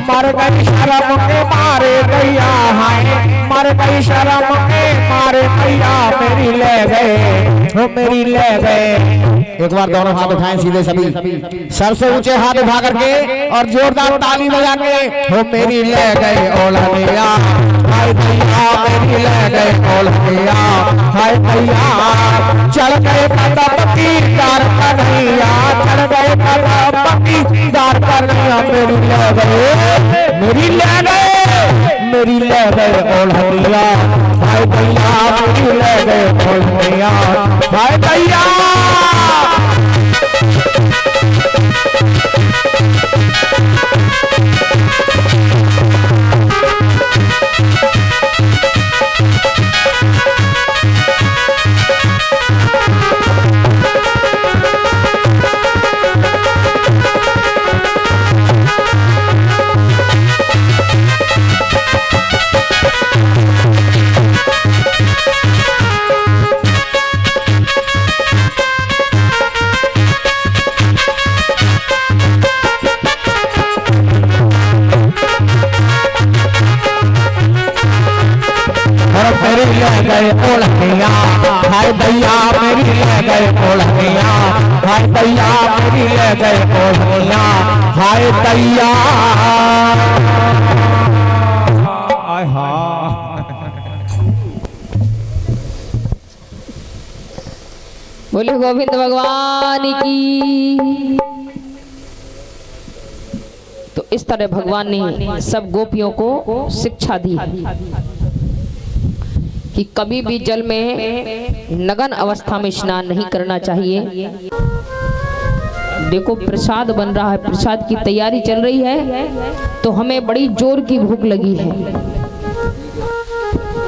मर गई शर्म के मारे दैया है, मर गई शर्म के मारे दैया मेरी ले गए, वो मेरी ले गए। एक बार दोनों हाथ उठाएं सीधे सभी, सर से ऊंचे हाथ उठा करके और जोरदार ताली बजा के, वो मेरी ले गए ओढ़निया, हाय दैया मेरी ले गए ओढ़निया, हाय दैया। चल गए कदम पट्टीदार कन्हैया, चल गए कदम पट्टीदार कन्हैया, मेरी ले गए, मेरी ले गए, मेरी ले गए ओढ़निया, हाय दैया मेरी ले गए ओढ़निया, हाय दैया। मेरी ले गए ओढ़निया, हाय दैया मेरी ले गए ओढ़निया, हाय दैया मेरी ले गए ओढ़निया, हाय दैया। बोले गोविंद भगवान की। तो इस तरह भगवान ने सब गोपियों को शिक्षा दी कि कभी भी जल में नग्न अवस्था में स्नान नहीं करना चाहिए। देखो प्रसाद बन रहा है, प्रसाद की तैयारी चल रही है, तो हमें बड़ी जोर की भूख लगी है।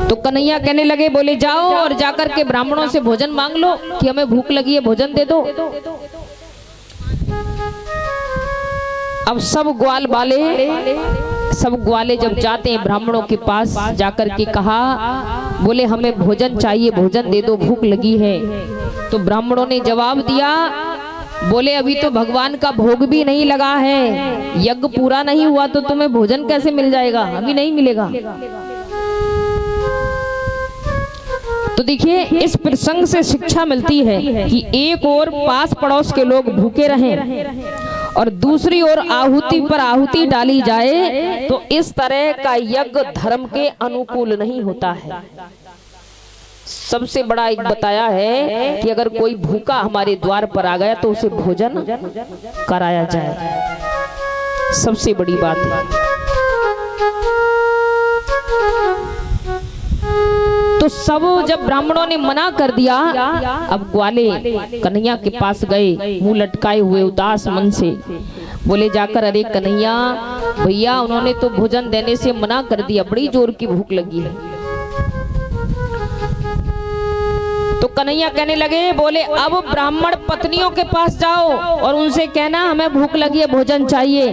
तो कन्हैया कहने लगे, बोले जाओ और जाकर के ब्राह्मणों से भोजन मांग लो कि हमें भूख लगी है, भोजन दे दो। अब सब ग्वाले जब जाते हैं ब्राह्मणों के पास, जाकर के कहा, बोले हमें भोजन चाहिए, भोजन दे दो, भूख लगी है। तो ब्राह्मणों ने जवाब दिया, बोले अभी तो भगवान का भोग भी नहीं लगा है, यज्ञ पूरा नहीं हुआ, तो तुम्हें भोजन कैसे मिल जाएगा, अभी नहीं मिलेगा। तो देखिए इस प्रसंग से शिक्षा मिलती है कि एक ओर पास पड़ोस के लोग भूखे रहें और दूसरी ओर आहुति पर आहुति डाली जाए, तो इस तरह का यज्ञ धर्म के अनुकूल नहीं होता है। सबसे बड़ा एक बताया है कि अगर कोई भूखा हमारे द्वार पर आ गया तो उसे भोजन कराया जाए, सबसे बड़ी बात है। तो सब जब ब्राह्मणों ने मना कर दिया, अब ग्वाले कन्हैया के पास गए मुंह लटकाए हुए उदास मन से, बोले जाकर, अरे कन्हैया भैया, उन्होंने तो भोजन देने से मना कर दिया, बड़ी जोर की भूख लगी है। तो कन्हैया कहने लगे, बोले अब ब्राह्मण पत्नियों के पास जाओ और उनसे कहना हमें भूख लगी है, भोजन चाहिए।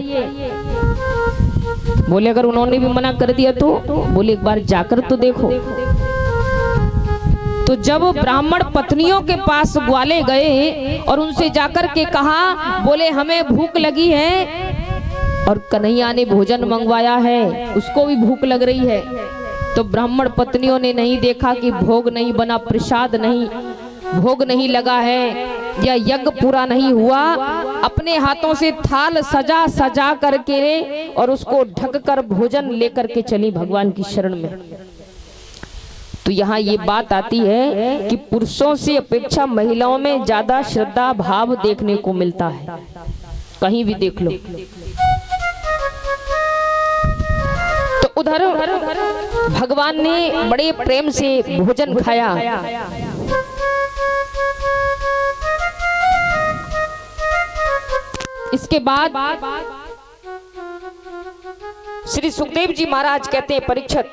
बोले अगर उन्होंने भी मना कर दिया तो, बोले एक बार जाकर तो देखो। तो जब ब्राह्मण पत्नियों के पास ग्वाले गए और उनसे जाकर के कहा, बोले हमें भूख लगी है और कन्हैया ने भोजन मंगवाया है, उसको भी भूख लग रही है। तो ब्राह्मण पत्नियों ने नहीं देखा कि भोग नहीं बना, प्रसाद नहीं, भोग नहीं लगा है या यज्ञ पूरा नहीं हुआ, अपने हाथों से थाल सजा सजा करके और उसको ढक कर भोजन लेकर के चली भगवान की शरण में। तो यहाँ ये बात आती है कि पुरुषों से अपेक्षा महिलाओं में ज्यादा श्रद्धा भाव देखने को मिलता है, कहीं भी देख लो। तो उधर भगवान ने बड़े प्रेम से भोजन खाया। इसके बाद श्री सुखदेव जी महाराज कहते हैं, परीक्षित,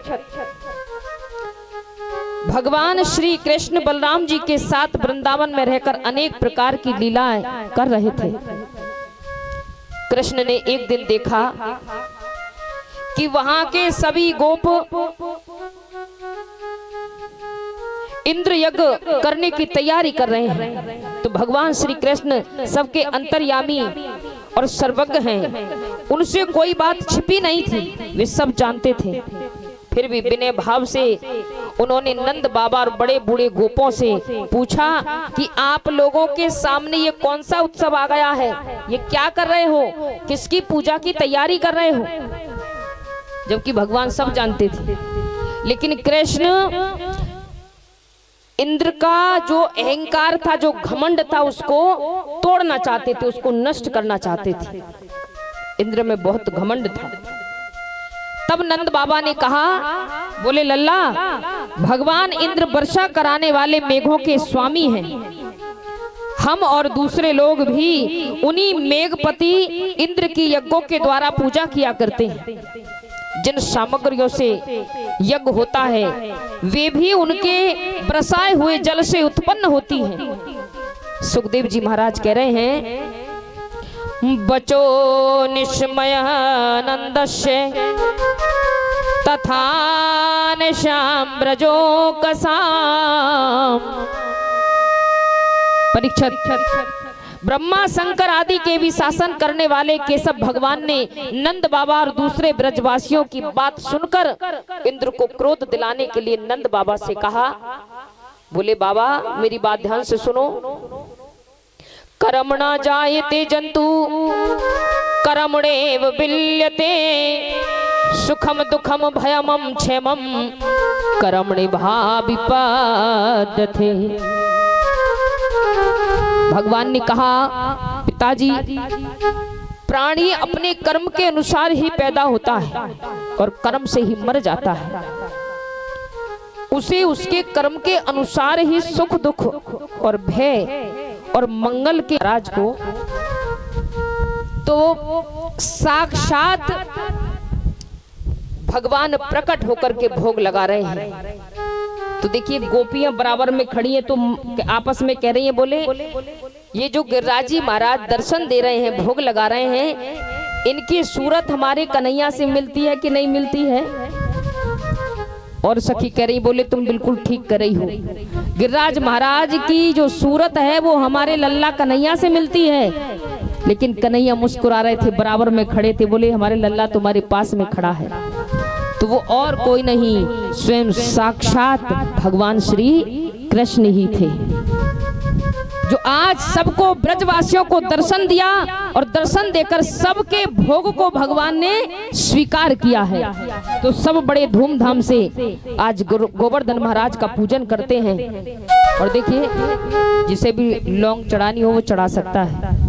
भगवान श्री कृष्ण बलराम जी के साथ वृंदावन में रहकर अनेक प्रकार की लीलाएं कर रहे थे। कृष्ण ने एक दिन देखा कि वहां के सभी गोप इंद्र यज्ञ करने की तैयारी कर रहे हैं। तो भगवान श्री कृष्ण सबके अंतर्यामी और सर्वज्ञ हैं, उनसे कोई बात छिपी नहीं थी, वे सब जानते थे। फिर भी विनय भाव से उन्होंने नंद बाबा और बड़े बूढ़े गोपों से पूछा कि आप लोगों के सामने ये कौन सा उत्सव आ गया है, ये क्या कर रहे हो, किसकी पूजा की तैयारी कर रहे हो। जबकि भगवान सब जानते थे, लेकिन कृष्ण इंद्र का जो अहंकार था, जो घमंड था, उसको तोड़ना चाहते थे, उसको नष्ट करना चाहते थे। इंद्र में बहुत घमंड था। तब नंद बाबा ने कहा, बोले लल्ला, भगवान इंद्र वर्षा कराने वाले मेघों के स्वामी हैं, हम और दूसरे लोग भी उन्हीं मेघपति इंद्र की यज्ञों के द्वारा पूजा किया करते हैं। जिन सामग्रियों से यज्ञ होता है वे भी उनके बरसाए हुए जल से उत्पन्न होती हैं। सुखदेव जी महाराज कह रहे हैं, बचो निष्मयानंदस्य तथा निशाम ब्रजो कसाम। परीक्षित, ब्रह्मा शंकर आदि के भी शासन करने वाले केशव भगवान ने नंद बाबा और दूसरे ब्रजवासियों की बात सुनकर इंद्र को क्रोध दिलाने के लिए नंद बाबा से कहा, बोले बाबा मेरी बात ध्यान से सुनो, कर्मणा जायते जंतु कर्मणेव विल्यते, सुखम दुखम भयमम क्षेमम कर्मणि भाविपद्यते। भगवान ने कहा, पिताजी, प्राणी अपने कर्म के अनुसार ही पैदा होता है और कर्म से ही मर जाता है। उसे उसके कर्म के अनुसार ही सुख दुख और भय और मंगल के राज को तो साक्षात भगवान प्रकट होकर के भोग लगा रहे हैं। तो देखिए गोपियां बराबर में खड़ी हैं तो आपस में कह रही हैं, बोले ये जो गिरिराजी महाराज दर्शन दे रहे हैं, भोग लगा रहे हैं, इनकी सूरत हमारे कन्हैया से मिलती है कि नहीं मिलती है? और सखी कह रही, बोले तुम बिल्कुल ठीक कर रही हो, गिरिराज महाराज की जो सूरत है वो हमारे लल्ला कन्हैया से मिलती है। लेकिन कन्हैया मुस्कुरा रहे थे, बराबर में खड़े थे, बोले हमारे लल्ला तुम्हारे पास में खड़ा है तो वो और कोई नहीं, स्वयं साक्षात भगवान श्री कृष्ण ही थे, जो आज सबको ब्रजवासियों को दर्शन दिया और दर्शन देकर सबके भोग को भगवान ने स्वीकार किया है। तो सब बड़े धूमधाम से आज गोवर्धन महाराज का पूजन करते हैं। और देखिए जिसे भी लौंग चढ़ानी हो वो चढ़ा सकता है।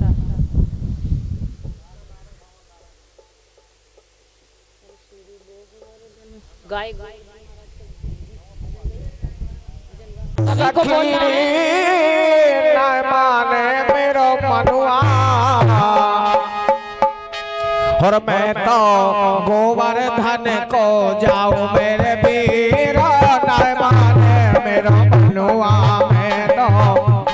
गाय सखी न माने मेरो मनुआ, और मैं तो गोवर्धन को जाऊं मेरे वीर, न माने मेरो मनुआ, मैं तो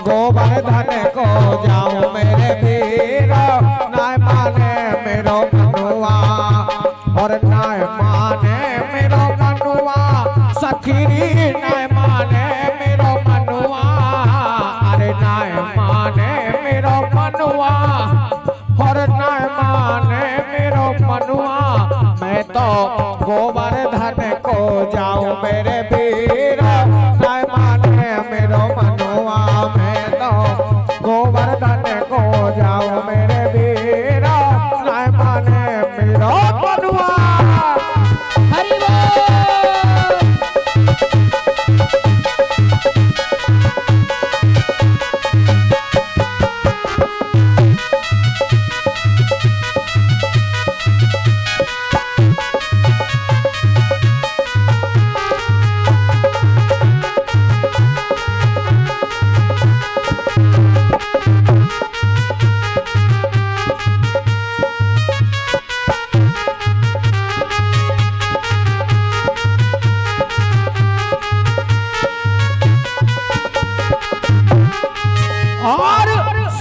गोवर्धन को जाऊं मेरे वीर, न माने मेरो मनुआ, और न माने मेरो मनुआ, सखी न माने मेरो मनुआ, अरे न माने मेरो मनुआ, और न माने मेरो मनुआ, मैं तो गोवर्धन को जाऊं मेरे वीर, न माने मेरो मनुआ, मैं तो गोवर्धन को जाऊं मेरे वीर, न माने मेरो मनुआ। हरि बोल।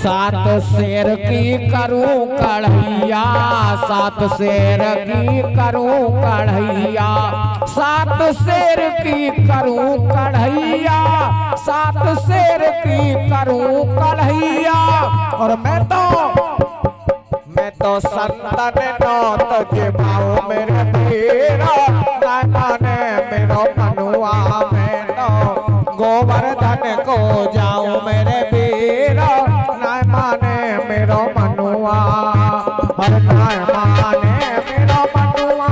सात शेर की करूं कढ़ैया, सात शेर की करूं कढ़ैया, सात शेर की करूं कढ़ैया, सात शेर की करूं कढ़ैया, और मैं तो संतन नौत जिबाऊं मेरे वीर, न माने मेरो मनुआ, मैं तो गोवर्धन को जाऊं मेरे वीर, न माने मेरो मनुआ, और न माने मेरो मनुआ,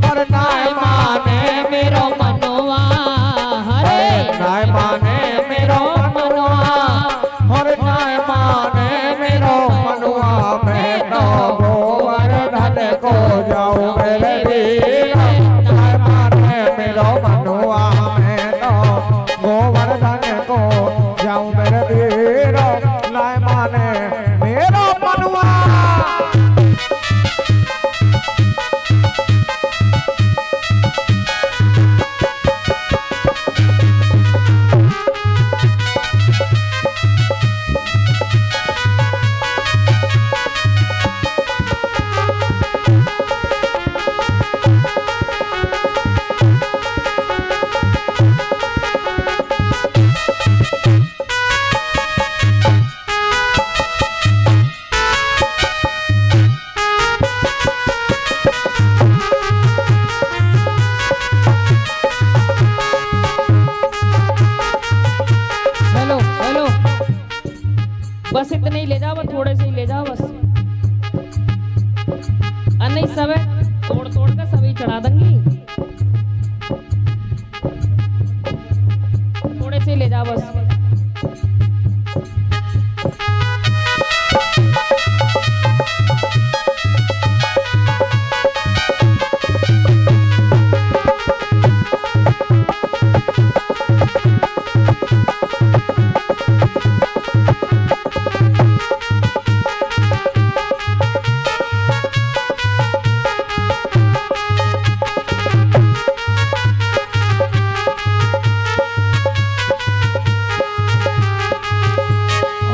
और न माने मेरो मनुआ, हरे न माने मेरो मनुआ, और न माने मेरो मनुआ, मैं तो गोवर्धन को जाऊं मेरे वीर, न माने मेरो मनुआ, मैं तो गोवर्धन को जाऊं मेरे वीर, न माने मेरो मनुआ। बस इतने ही ले जाओ, थोड़े से ही ले जाओ बस, नहीं सब है तोड़ तोड़ कर सभी चढ़ा दूंगी, थोड़े से ही ले जाओ बस।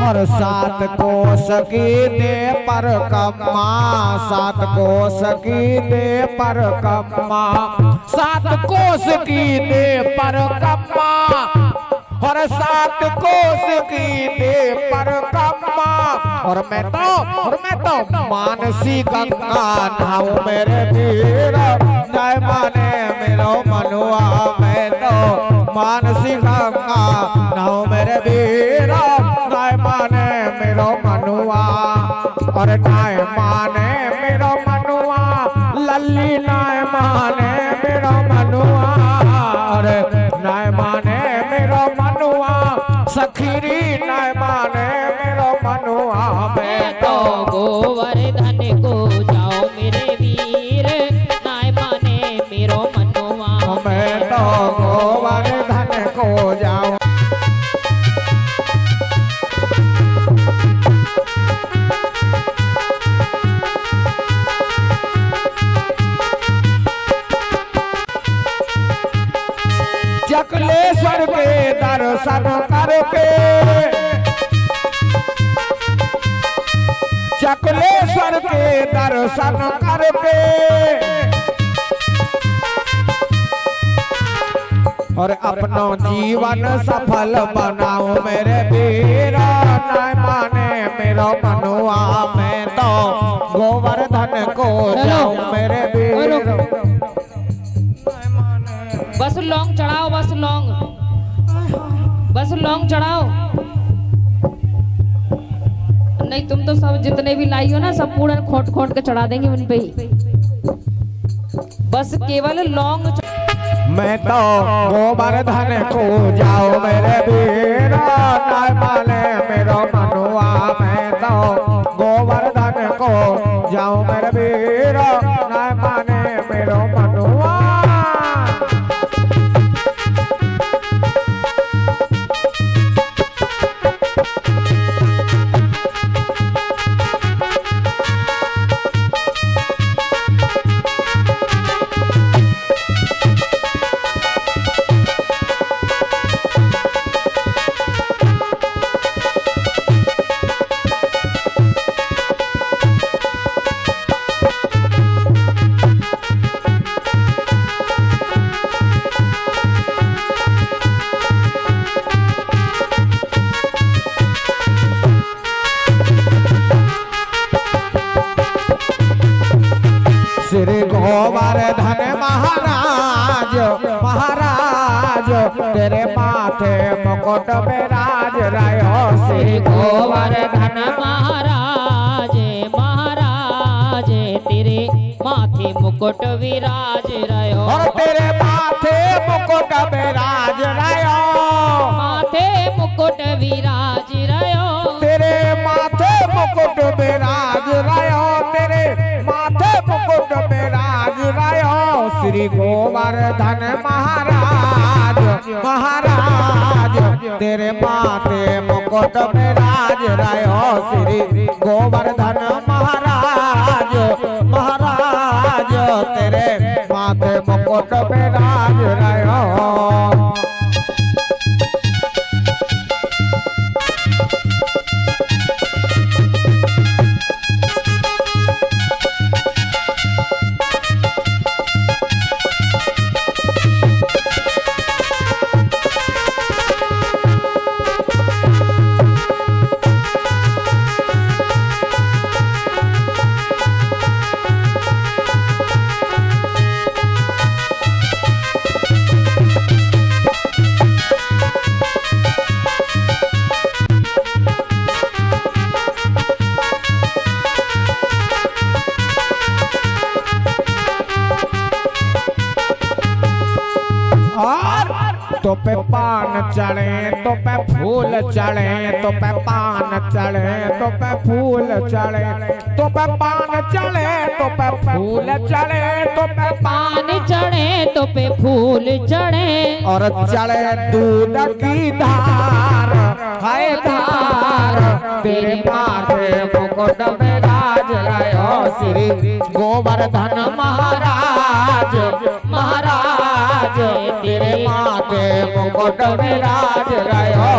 और 7 कोस की दे पर कम्मा, 7 कोस की दे पर कम्मा, 7 कोस की दे पर कम्मा, और 7 कोस की दे पर कम्मा। और मैं तो मानसी गंगा नहाऊं मेरे वीर, जय माने मेरो मनुआ। मैं तो मानसी गंगा नहाऊं मेरे वीर, जय माने मेरो मनुआ। और नाय माने मेरो मनुआ, लल्ली नाय माने मेरो मनुआ। और नाय माने मेरो मनुआ, सखीरी नाय माने मेरो मनुआ। मैं तो गोवर्धन को जाओ मेरे वीर, नाय माने मेरो मनुआ। मैं तो गोवर्धन को जाऊं। चकलेश्वर के दर्शन करके, चकलेश्वर के दर्शन करके, और अपना जीवन सफल बनाओ मेरे वीर, नाय माने मेरो मनुआ। मैं तो गोवर्धन को जाऊं मेरे वीर। बस लौंग चढ़ाओ, बस लौंग, बस लौंग चढ़ाओ। नहीं तुम तो सब जितने भी लाई हो ना, सब पूरा खोट खोट के चढ़ा देंगे उन पे ही। बस केवल लौंग। मैं तो गोवर्धन को जाओ मेरे वीर, नाय माने मेरो मनुआ। मैं तो गोवर्धन को जाओ मेरे वीर, नाय माने मेरो मनुआ। श्री गोवर्धन महाराज, महाराज तेरे माथे मुकुट विराज रहो। श्री गोवर्धन महाराज, महाराज तेरे माथे मुकुट विराज रहो। और तेरे माथे मुकुट विराज रहो, माथे मुकुट विराज रहो। तेरे माथे मुकुट विराज रहो, तेरे माथे मुकुट विराज रहो। श्री गोवर्धन महाराज, महाराज तेरे माथे मुकुट विराज रहो। श्री गोवर्धन महाराज, महाराज तेरे माथे मुकुट विराज रहो। तो पे पान चढ़े तो पे फूल चढ़े, तो पे पान चढ़े तो पे फूल चढ़े, तो पे पान चढ़े तो पे फूल चढ़े, तो पे पान चढ़े तो पे फूल चढ़े। और चढ़े दूध की धार, है धार तेरे माथे मुकुट विराज रहो। श्री गोवर्धन महाराज, महाराज तेरे माथे मुकुट विराज रहो।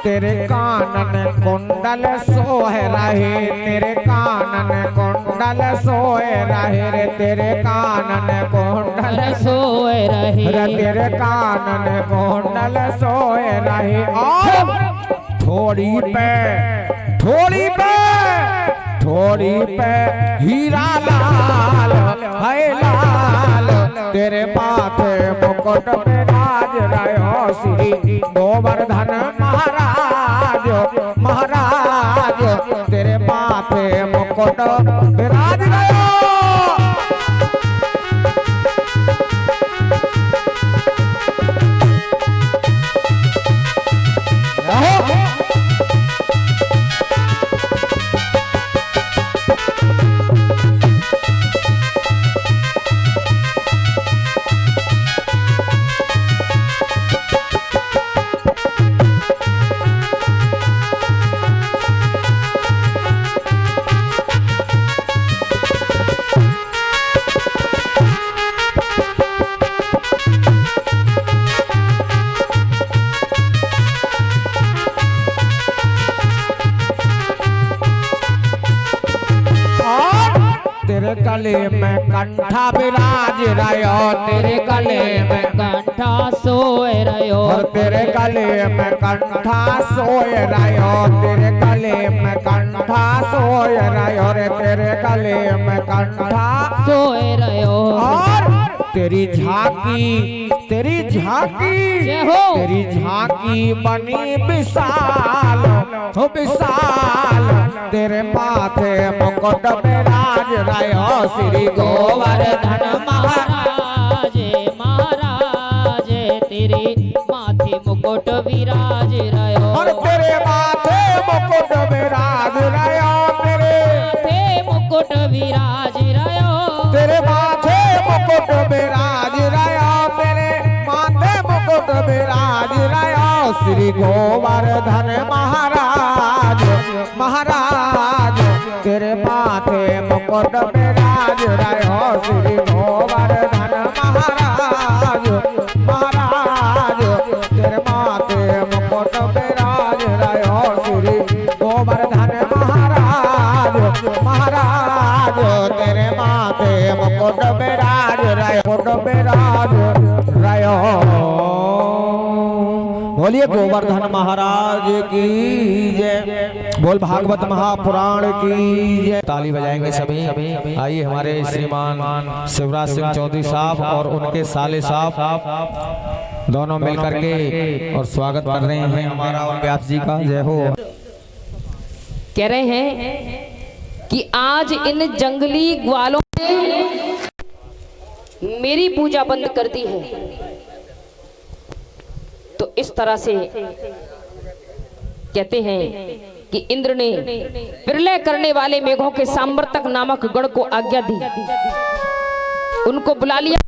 तेरे कानन कुंडल सोह रहे, तेरे कानन कुंडल सोए रहे रे, तेरे कानन कुंडल सोए रहे, तेरे कानन कुंडल सोए रहे। और थोड़ी पे थोड़ी पे थोड़ी पे हीरा लाल है लाल, तेरे माथे मुकुट विराज रहो श्री गोवर्धन महाराज महाराज, तेरे माथे मुकुट विराज रहो। तेरे गले में कंठा विराज रहो, तेरे गले में कंठा सोए रहो, और तेरे गले में कंठा सोए रहो, तेरे गले में कंठा सोए रहो रे, तेरे गले में कंठा सोए रहो। और तेरी झांकी तेरी झांकी तेरी झांकी बनी विशाल हो विशाल, तेरे माथे मुकुट विराज रहो श्री गोवर्धन महाराज महाराज, तेरे माथे मुकुट विराज रहो, और तेरे माथे मुकुट विराज रहो, तेरे माथे मुकुट विराज रहो, तेरे माथे मुकुट विराज रहो, तेरे माथे मुकुट विराज रहो श्री गोवर्धन महाराज महाराज, तेरे माथे मुकुट विराज रहो श्री गोवर्धन महाराज महाराज, तेरे माथे मुकुट विराज रहो श्री गोवर्धन महाराज महाराज, तेरे माथे मुकुट विराज रहो मुकुट विराज रहो। बोलिए गोवर्धन महाराज की जय, बोल भागवत महापुराण की जय। ताली बजाएंगे सभी। आइए हमारे श्रीमान शिवराज सिंह चौधरी साहब और उनके साले साहब दोनों मिलकर के और स्वागत कर रहे हैं हमारा और व्यास जी का। जय हो। कह रहे हैं कि आज इन जंगली ग्वालों ने मेरी पूजा बंद कर दी है। तो इस तरह से कहते हैं कि इंद्र ने प्रलय करने वाले मेघों के सांवर्तक नामक गण को आज्ञा दी, उनको बुला लिया।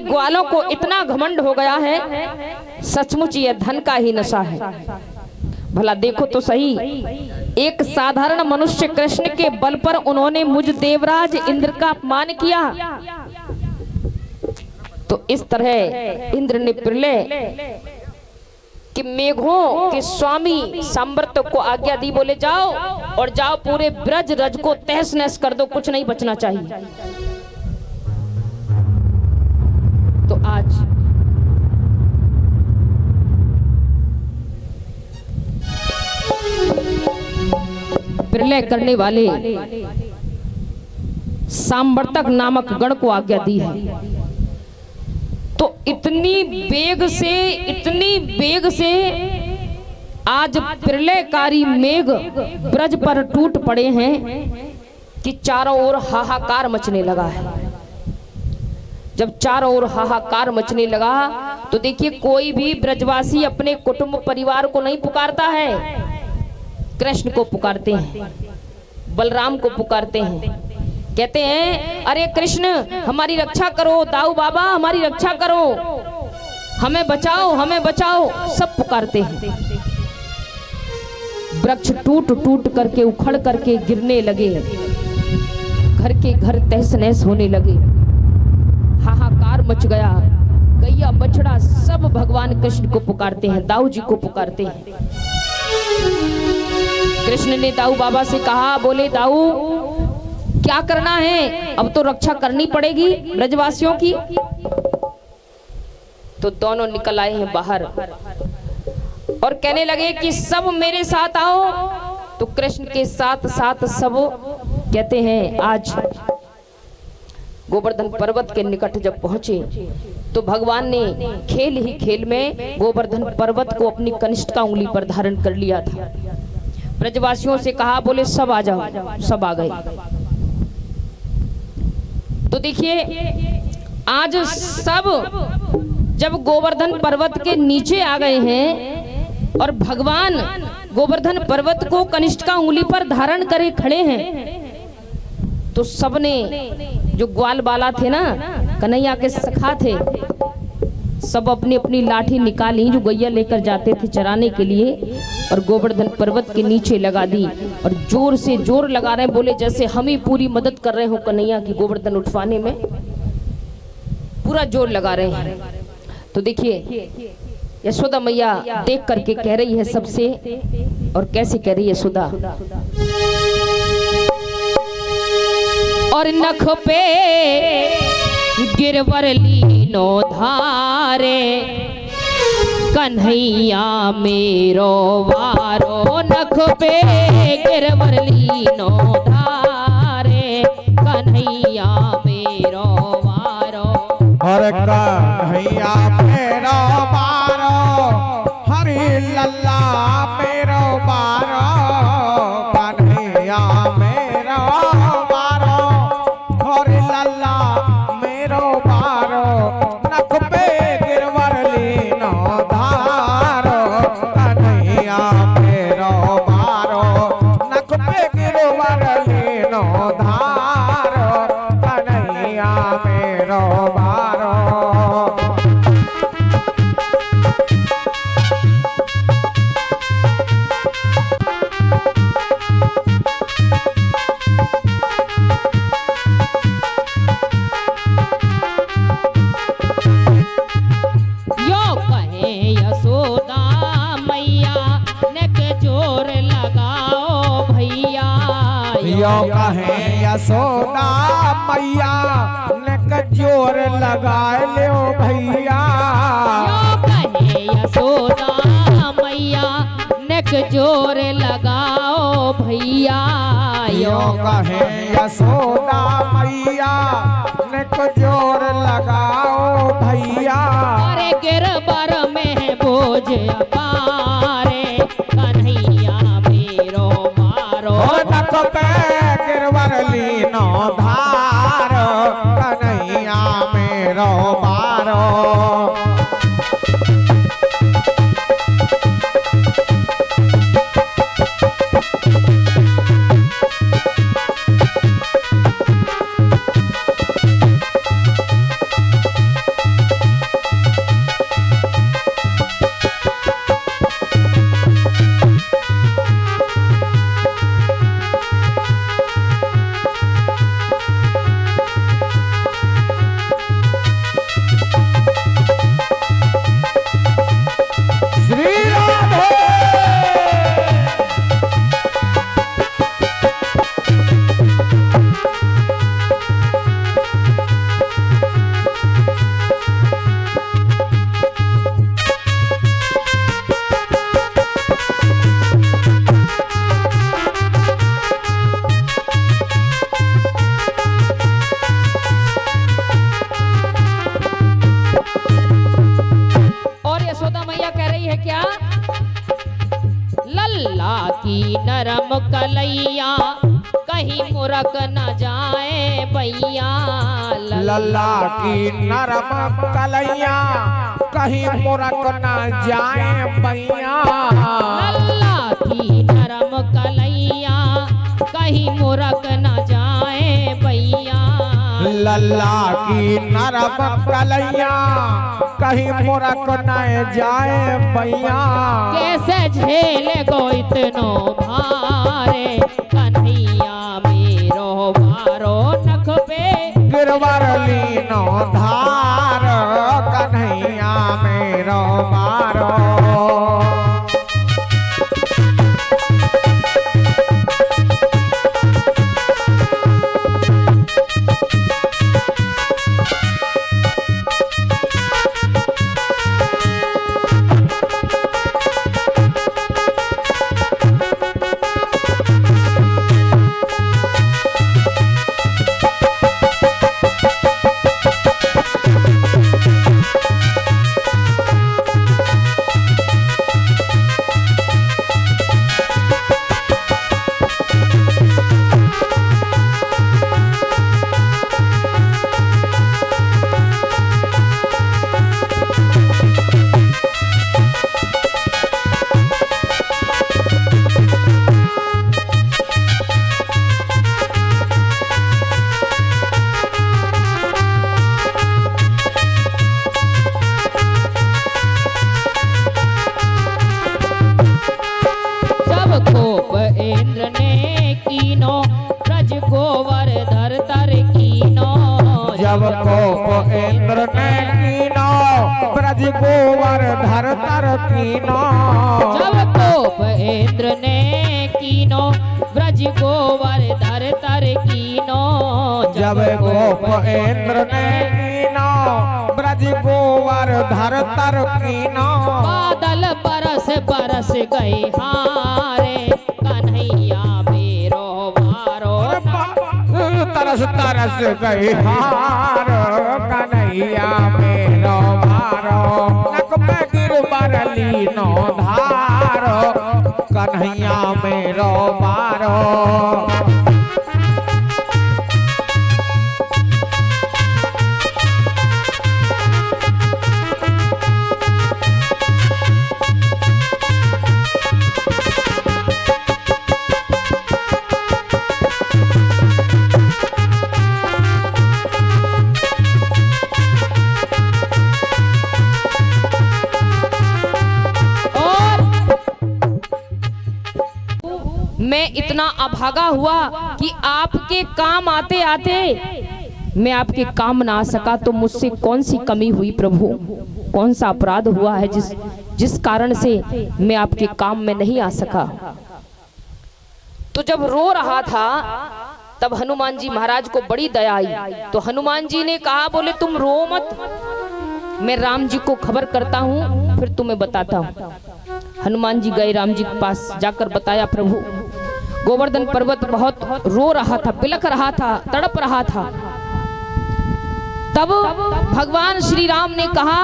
ग्वालों को इतना घमंड हो गया है, सचमुच यह धन का ही नशा है। भला देखो तो सही, एक साधारण मनुष्य कृष्ण के बल पर उन्होंने मुझ देवराज इंद्र का अपमान किया। तो इस तरह इंद्र ने प्रलय कि मेघों के स्वामी सांवर्त को आज्ञा दी, बोले जाओ और जाओ पूरे ब्रज रज को तहस नहस कर दो, कुछ नहीं बचना चाहिए। तो आज प्रलय करने वाले सांवर्तक नामक गण को आज्ञा दी है। तो इतनी वेग से आज प्रलयकारी मेघ ब्रज पर टूट पड़े हैं कि चारों ओर हाहाकार मचने लगा है। जब चारों ओर हाहाकार मचने लगा तो देखिए, कोई भी ब्रजवासी अपने कुटुंब परिवार को नहीं पुकारता है, कृष्ण को पुकारते हैं, बलराम को पुकारते हैं। कहते हैं अरे कृष्ण हमारी रक्षा करो, दाऊ बाबा हमारी रक्षा करो, हमें बचाओ हमें बचाओ, सब पुकारते हैं। वृक्ष टूट टूट करके उखड़ करके गिरने लगे, घर के घर तहस नहस होने लगे, हाहाकार मच गया। गैया बछड़ा सब भगवान कृष्ण को पुकारते हैं, दाऊ जी को पुकारते हैं। कृष्ण ने दाऊ बाबा से कहा, बोले दाऊ क्या करना है, अब तो रक्षा करनी पड़ेगी ब्रजवासियों की। तो दोनों निकल आए हैं बाहर और कहने लगे कि सब मेरे साथ आओ। तो कृष्ण के साथ साथ सब कहते हैं, आज गोवर्धन पर्वत के निकट जब पहुंचे तो भगवान ने खेल ही खेल में गोवर्धन पर्वत को अपनी कनिष्ठ का उंगली पर धारण कर लिया था। ब्रजवासियों से कहा, बोले सब आ जाओ, सब आ गए। तो देखिए आज सब जब गोवर्धन पर्वत के नीचे आ गए हैं और भगवान गोवर्धन पर्वत को कनिष्ठ का उंगली पर धारण करे खड़े हैं, तो सबने जो ग्वाल बाला थे ना, कन्हैया के सखा थे, सब अपनी अपनी लाठी निकाली जो गैया लेकर जाते थे चराने के लिए और गोवर्धन पर्वत के नीचे लगा दी और जोर से जोर लगा रहे, बोले जैसे हम ही पूरी मदद कर रहे हो कन्हैया की गोवर्धन उठवाने में, पूरा जोर लगा रहे हैं। तो देखिए यशोदा मैया देख करके कह रही है सबसे, और कैसे कह रही है यशोदा, और नख पे गिरवर लीनो धारे, कन्हैया मेरो वारो, नख पे गिरवर लीनो धारे, कन्हैया मेरो वारो, और कन्हैया मेरो वारो, हरि लल्ला मेरो वारो, कन्हैया मेरो वारो, हरि लल्ला मेरो वारो, नख पे गिरवर लीनो धारो, कन्हैया मेरो वारो, नख पे गिरवर लीनो धारो, कन्हैया मेरो वारो। यो कहे यशोदा मैया नेक जोर लगा लो भैया, यो कहे यशोदा मैया नेक जोर लगाओ भैया, यो कहे यशोदा मैया नेक जोर लगाओ भैया, अरे गिरबर में बोझ अपारे, कन्हैया मेरो मारो, नख पे गिरवर लीनो धार, कन्हैया मेरो मारो। नरम कलैया कहीं मुरक न जाए भैया, लल्ला की नरम कलैया कहीं मुरक न जाए भैया, लल्ला की नरम कलैया कहीं मुरक न जाए भैया, लल्ला की नरम कलैया कहीं मुरक न जाए भैया, कैसे झेले गो इतनो भारे, कन्हैया मेरो भारो, नख पे गिरवर लीनो धार, कन्हैया मेरो मारो जब कोप इंद्र ने कीनो ब्रज गोवर्धन तर कीनो जब कोप इंद्र ने कीनो ब्रज गोवर्धन तर कीनो जब कोप इंद्र ने कीनो ब्रज गोवर्धन तर कीनो बादल बरस बरस गए हारे कन्हैया मेरो वारो तरस तरस गए हार कन्हैया मेरो मारो नक पे गिर बरली नो धारो कन्हैया मेरो मारो मैं इतना अभागा हुआ कि आपके काम आते आते मैं आपके काम ना आ सका, तो मुझसे कौन सी कमी हुई प्रभु, कौन सा अपराध हुआ है जिस कारण से मैं आपके काम में नहीं आ सका। तो जब रो रहा था तब हनुमान जी महाराज को बड़ी दया आई। तो हनुमान जी ने कहा, बोले तुम रो मत, मैं राम जी को खबर करता हूँ फिर तुम्हें बताता हूँ। हनुमान जी गए राम जी के पास, जाकर बताया प्रभु गोवर्धन पर्वत बहुत रो रहा था, बिलख रहा था, तड़प रहा था। तब भगवान श्री राम ने कहा,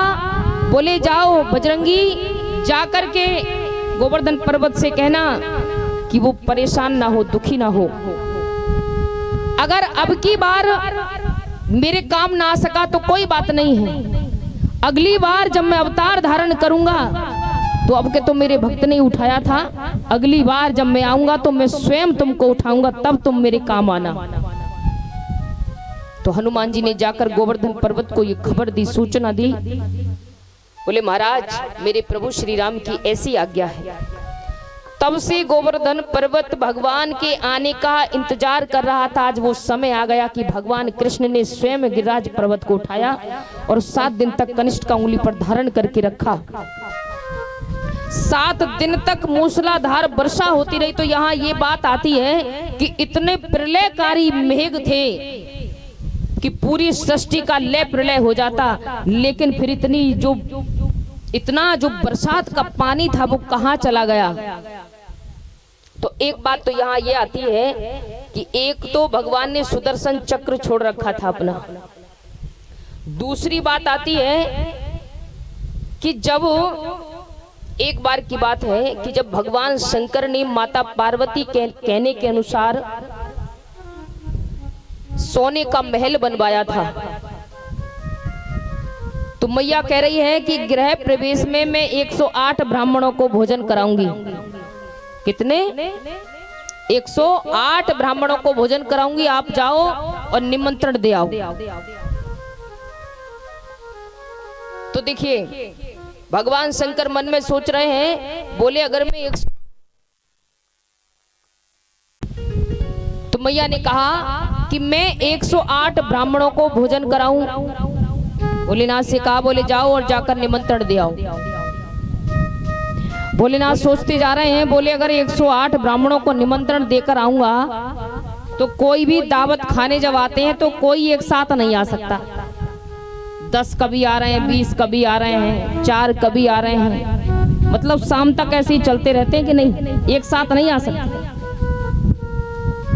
बोले जाओ बजरंगी, जाकर के गोवर्धन पर्वत से कहना कि वो परेशान ना हो, दुखी ना हो। अगर अब की बार मेरे काम ना आ सका तो कोई बात नहीं है, अगली बार जब मैं अवतार धारण करूंगा तो अब के तो मेरे भक्त ने उठाया था, अगली बार जब मैं आऊंगा तो मैं स्वयं तुमको उठाऊंगा, तब तुम मेरे काम आना। तो हनुमान जी ने जाकर गोवर्धन पर्वत को ये खबर दी, सूचना दी। बोले महाराज मेरे प्रभु श्री राम की ऐसी आज्ञा है। तब से गोवर्धन पर्वत भगवान के आने का इंतजार कर रहा था। आज वो समय आ गया कि भगवान कृष्ण ने स्वयं गिरिराज पर्वत को उठाया और 7 दिन तक कनिष्ठ का उंगली पर धारण करके रखा। 7 दिन तक मूसलाधार वर्षा होती रही। तो यहाँ ये बात आती है कि इतने प्रलयकारी मेघ थे कि पूरी सृष्टि का लय प्रलय हो जाता, लेकिन फिर इतना जो बरसात का पानी था वो कहाँ चला गया। तो एक बात तो यहाँ ये आती है कि एक तो भगवान ने सुदर्शन चक्र छोड़ रखा था अपना। दूसरी बात आती है कि जब एक बार की बात है कि जब भगवान शंकर ने माता पार्वती के कहने के अनुसार सोने का महल बनवाया था, तो मैया कह रही है कि गृह प्रवेश में मैं 108 ब्राह्मणों को भोजन कराऊंगी। कितने? 108 ब्राह्मणों को भोजन कराऊंगी, आप जाओ और निमंत्रण दे आओ। तो देखिए भगवान शंकर मन में सोच रहे हैं, बोले अगर मैं तो मैया ने कहा कि मैं 108 ब्राह्मणों को भोजन कराऊं। भोलेनाथ से कहा, बोले जाओ और जाकर निमंत्रण दे आओ। भोलेनाथ सोचते जा रहे हैं, बोले अगर 108 ब्राह्मणों को निमंत्रण देकर आऊंगा तो कोई भी दावत खाने जब आते हैं तो कोई एक साथ नहीं आ सकता। 10 कभी आ रहे हैं, 20 कभी आ रहे हैं, 4 कभी आ रहे हैं, मतलब शाम तक ऐसे ही चलते रहते हैं कि नहीं, एक साथ नहीं आ सकते।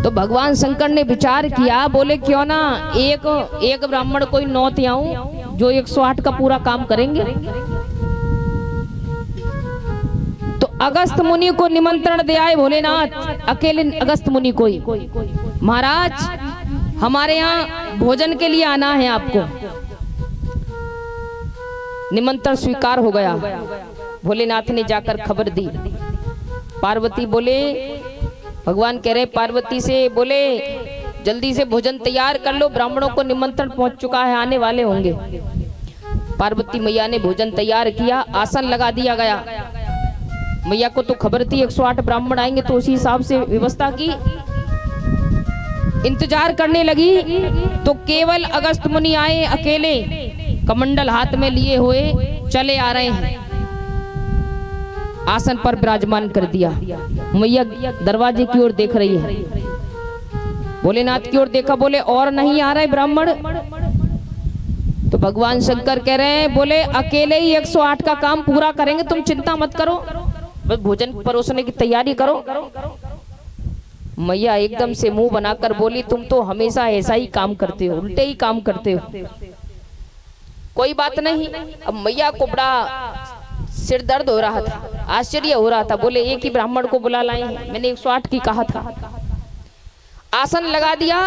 तो भगवान शंकर ने विचार किया, बोले क्यों ना एक ब्राह्मण कोई 9 आऊं जो 108 का पूरा काम करेंगे। तो अगस्त मुनि को निमंत्रण दे आए भोलेनाथ, अकेले अगस्त मुनि को ही, महाराज हमारे यहाँ भोजन के लिए आना है आपको। निमंत्रण स्वीकार हो गया। भोलेनाथ ने जाकर खबर दी। पार्वती बोले, भगवान कह रहे पार्वती से, बोले जल्दी से भोजन तैयार कर लो, ब्राह्मणों को निमंत्रण पहुंच चुका है, आने वाले होंगे। पार्वती मैया ने भोजन तैयार किया, आसन लगा दिया गया। मैया को तो खबर थी 108 ब्राह्मण आएंगे, तो उसी हिसाब से व्यवस्था की। इंतजार करने लगी तो केवल अगस्त मुनि आए, अकेले कमंडल हाथ में लिए हुए चले आ रहे हैं। आसन पर विराजमान कर दिया। मैया दरवाजे की ओर देख रही है, भोलेनाथ की ओर देखा, बोले और नहीं आ रहे ब्राह्मण। तो भगवान शंकर कह रहे हैं, बोले अकेले ही 108 का काम पूरा करेंगे, तुम चिंता मत करो, बस भोजन परोसने की तैयारी करो। मैया एकदम से मुंह बनाकर बोली, तुम तो हमेशा ऐसा ही काम करते हो, उल्टे ही काम करते हो। कोई बात नहीं। अब मैया को बड़ा सिर दर्द हो रहा था, आश्चर्य हो रहा था। बोले एक ही ब्राह्मण को बुला लाए हैं, मैंने 108 की कहा था। आसन लगा दिया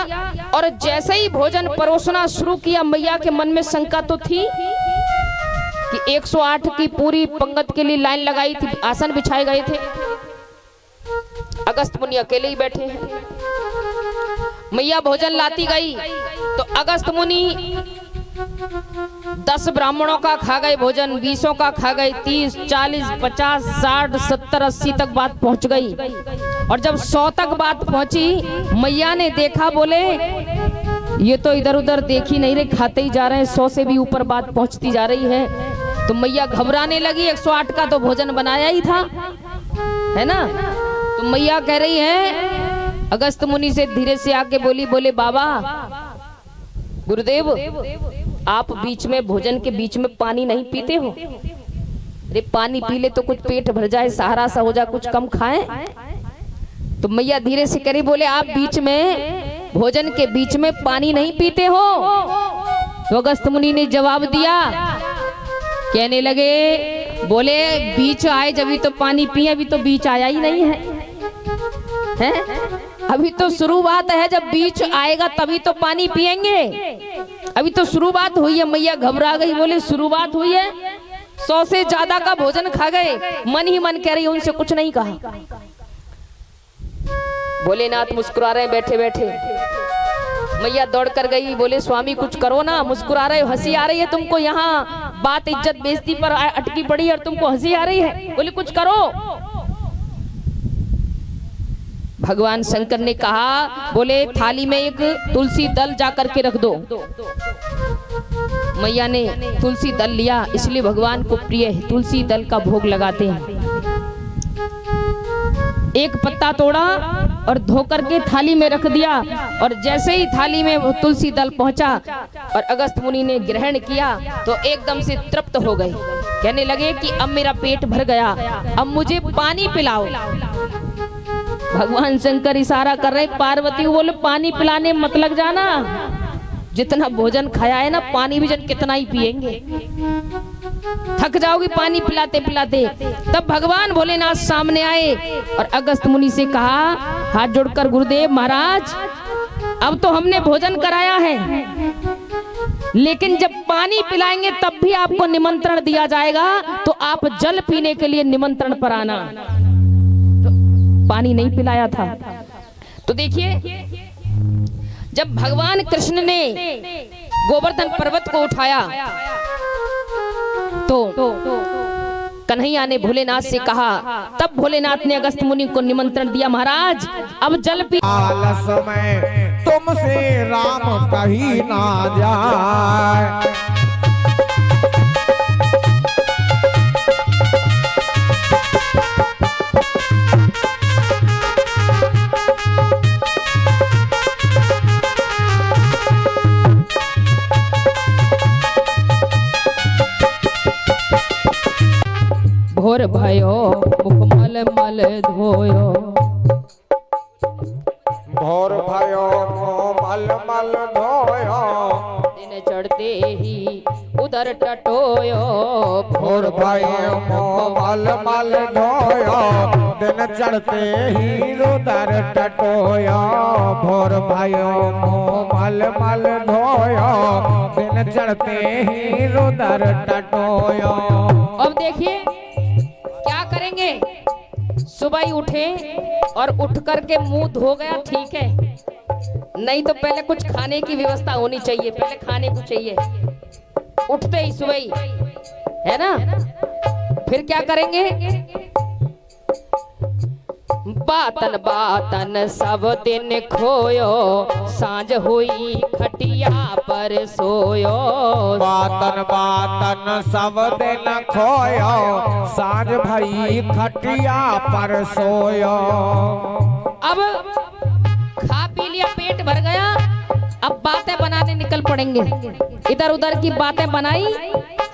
और जैसे ही भोजन परोसना शुरू किया, मैया के मन में शंका तो थी कि 108 की पूरी पंगत के लिए लाइन लगाई थी, आसन बिछाए गए थे, अगस्त मुनि अकेले ही बैठे हैं। मैया भोजन लाती गई तो अगस्त मुनि 10 ब्राह्मणों का खा गए भोजन, 20 का खा गए, 30, 40, 50, 60, 70, 80 तक बात पहुंच गई। और जब 100 तक बात पहुंची, मैया ने देखा, बोले ये तो इधर उधर देख ही नहीं रहे, खाते ही जा रहे हैं, 100 से भी ऊपर बात पहुंचती जा रही है। तो मैया घबराने लगी, 108 का तो भोजन बनाया ही था, है ना। तो मैया कह रही है, अगस्त मुनि से धीरे से आके बोली, बोले बाबा गुरुदेव, आप बीच में भोजन के बीच में पानी नहीं पीते हो? अरे पानी पी ले तो कुछ पेट भर जाए, सहारा सा हो जाए, कुछ कम खाएं। तो मैया धीरे से करी, बोले आप बीच में भोजन के बीच में पानी नहीं पीते हो? तो अगस्त मुनि ने जवाब दिया, कहने लगे, बोले बीच आए जब तो पानी पिए, अभी तो बीच आया ही नहीं है, अभी तो शुरुआत है, जब बीच आएगा तभी तो पानी पिएंगे, अभी तो शुरुआत हुई है। मैया घबरा गई, बोले शुरुआत हुई है? 100 से ज्यादा का भोजन खा गए, मन ही मन कह रही, उनसे कुछ नहीं कहा। भोलेनाथ मुस्कुरा रहे बैठे बैठे। मैया दौड़ कर गई, बोले स्वामी कुछ करो ना, मुस्कुरा रहे हो, हंसी आ रही है तुमको, यहाँ बात इज्जत बेइज्जती पर अटकी पड़ी और तुमको हंसी आ रही है, बोले कुछ करो। भगवान शंकर ने कहा, बोले थाली में एक तुलसी दल जाकर के रख दो। मैया ने तुलसी दल लिया, इसलिए भगवान को प्रिय है, तुलसी दल का भोग लगाते हैं। एक पत्ता तोड़ा और धोकर के थाली में रख दिया, और जैसे ही थाली में वो तुलसी दल पहुंचा और अगस्त मुनि ने ग्रहण किया तो एकदम से तृप्त हो गए। कहने लगे कि अब मेरा पेट भर गया, अब मुझे पानी पिलाओ। भगवान शंकर इशारा कर रहे, पार्वती को बोले पानी पिलाने मत लग जाना, जितना भोजन खाया है ना, पानी भी जन कितना ही पिएंगे, थक जाओगी पानी पिलाते पिलाते। तब भगवान भोलेनाथ सामने आए और अगस्त मुनि से कहा, हाथ जोड़कर, गुरुदेव महाराज अब तो हमने भोजन कराया है, लेकिन जब पानी पिलाएंगे तब भी आपको निमंत्रण दिया जाएगा, तो आप जल पीने के लिए निमंत्रण पर आना। तो पानी नहीं पिलाया था। तो देखिए, जब भगवान कृष्ण ने गोवर्धन पर्वत को उठाया तो कन्हैया ने भोलेनाथ से कहा, तब भोलेनाथ ने अगस्त मुनि को निमंत्रण दिया, महाराज अब जल पी। आलस में तुमसे राम कहीं ना जाए, भोर भयो मुख मल मल धोयो। भोर भयो मल मल धोयो। दिन चढ़ते ही उधर टटोयो। भोर भयो मल मल धोयो। दिन चढ़ते ही उधर टटोयो। भोर भयो मल मल धोयो। दिन चढ़ते ही उधर टटोयो। अब देखिए क्या करेंगे। सुबह ही उठे और उठ करके मुंह धो गया, ठीक है, नहीं तो पहले कुछ खाने की व्यवस्था होनी चाहिए, पहले खाने को चाहिए उठते ही सुबह ही, है ना। फिर क्या करेंगे। बातन बातन सब दिन खोयो। सांझ हुई खटिया पर सोयो। बातन बातन सब दिन खोयो। सांझ भई खटिया पर सोयो। अब खा पी लिया, पेट भर गया, अब बातें बनाने निकल पड़ेंगे। इधर उधर की बातें बनाई,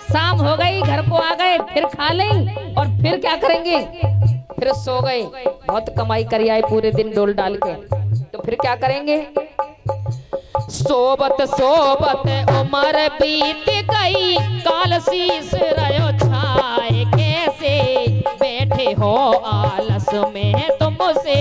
शाम हो गई, घर को आ गए, फिर खा लें और फिर क्या करेंगे, फिर सो गए। बहुत कमाई करी आए पूरे दिन डोल डाल के, तो फिर क्या करेंगे। सोबत सोबत उम्र बीत गई, काल शीस रयो छाए। कैसे बैठे हो आलस में तुमसे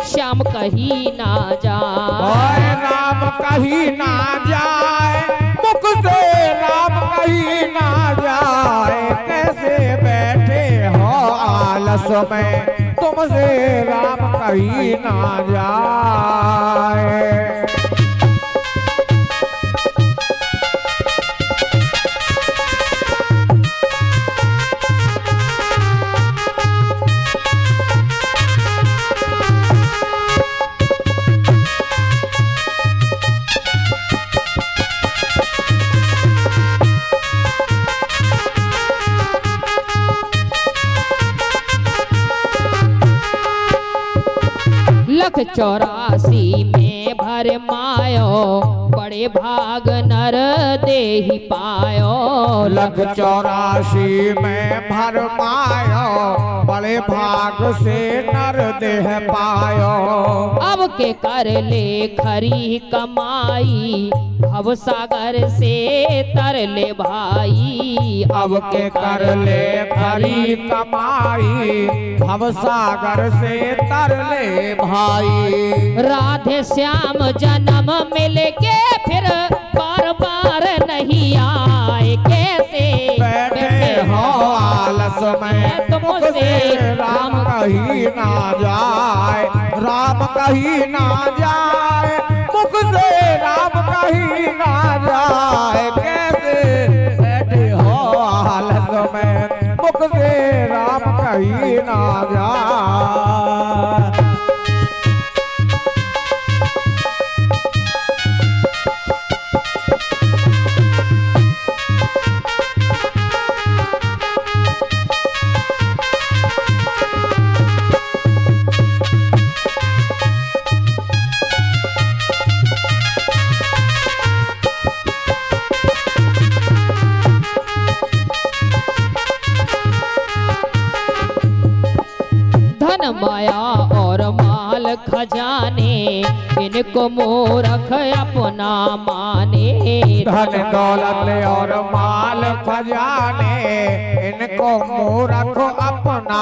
श्याम कहीं ना जाए। राम कहीं ना जाए, मुख से राम कहीं ना जाए। कैसे बैठे हो आलस में तुमसे राम कहीं ना जाए। लख 84 में भर मायो, बड़े भाग नर देहि पायो। लख 84 में भर मायो, बड़े भाग से नर देह पायो। अब के कर ले खरी कमाई, भव सागर से तर ले भाई। अब के कर ले खरी कमाई, भव सागर से तर ले भाई। राधे श्याम जन्म मिल के फिर बार बार नहीं आए। कैसे बैठे हो आलस में तुमसे राम कहीं ना जाए। राम कहीं ना जाए, मुख से राम कहीं ना जाए। कैसे बैठे हो आलस में मुख से राम कहीं ना जाए। माया और माल खजाने, इनको मूर्ख अपना माने। धन दौलत और माल खजाने, इनको मूर्ख अपना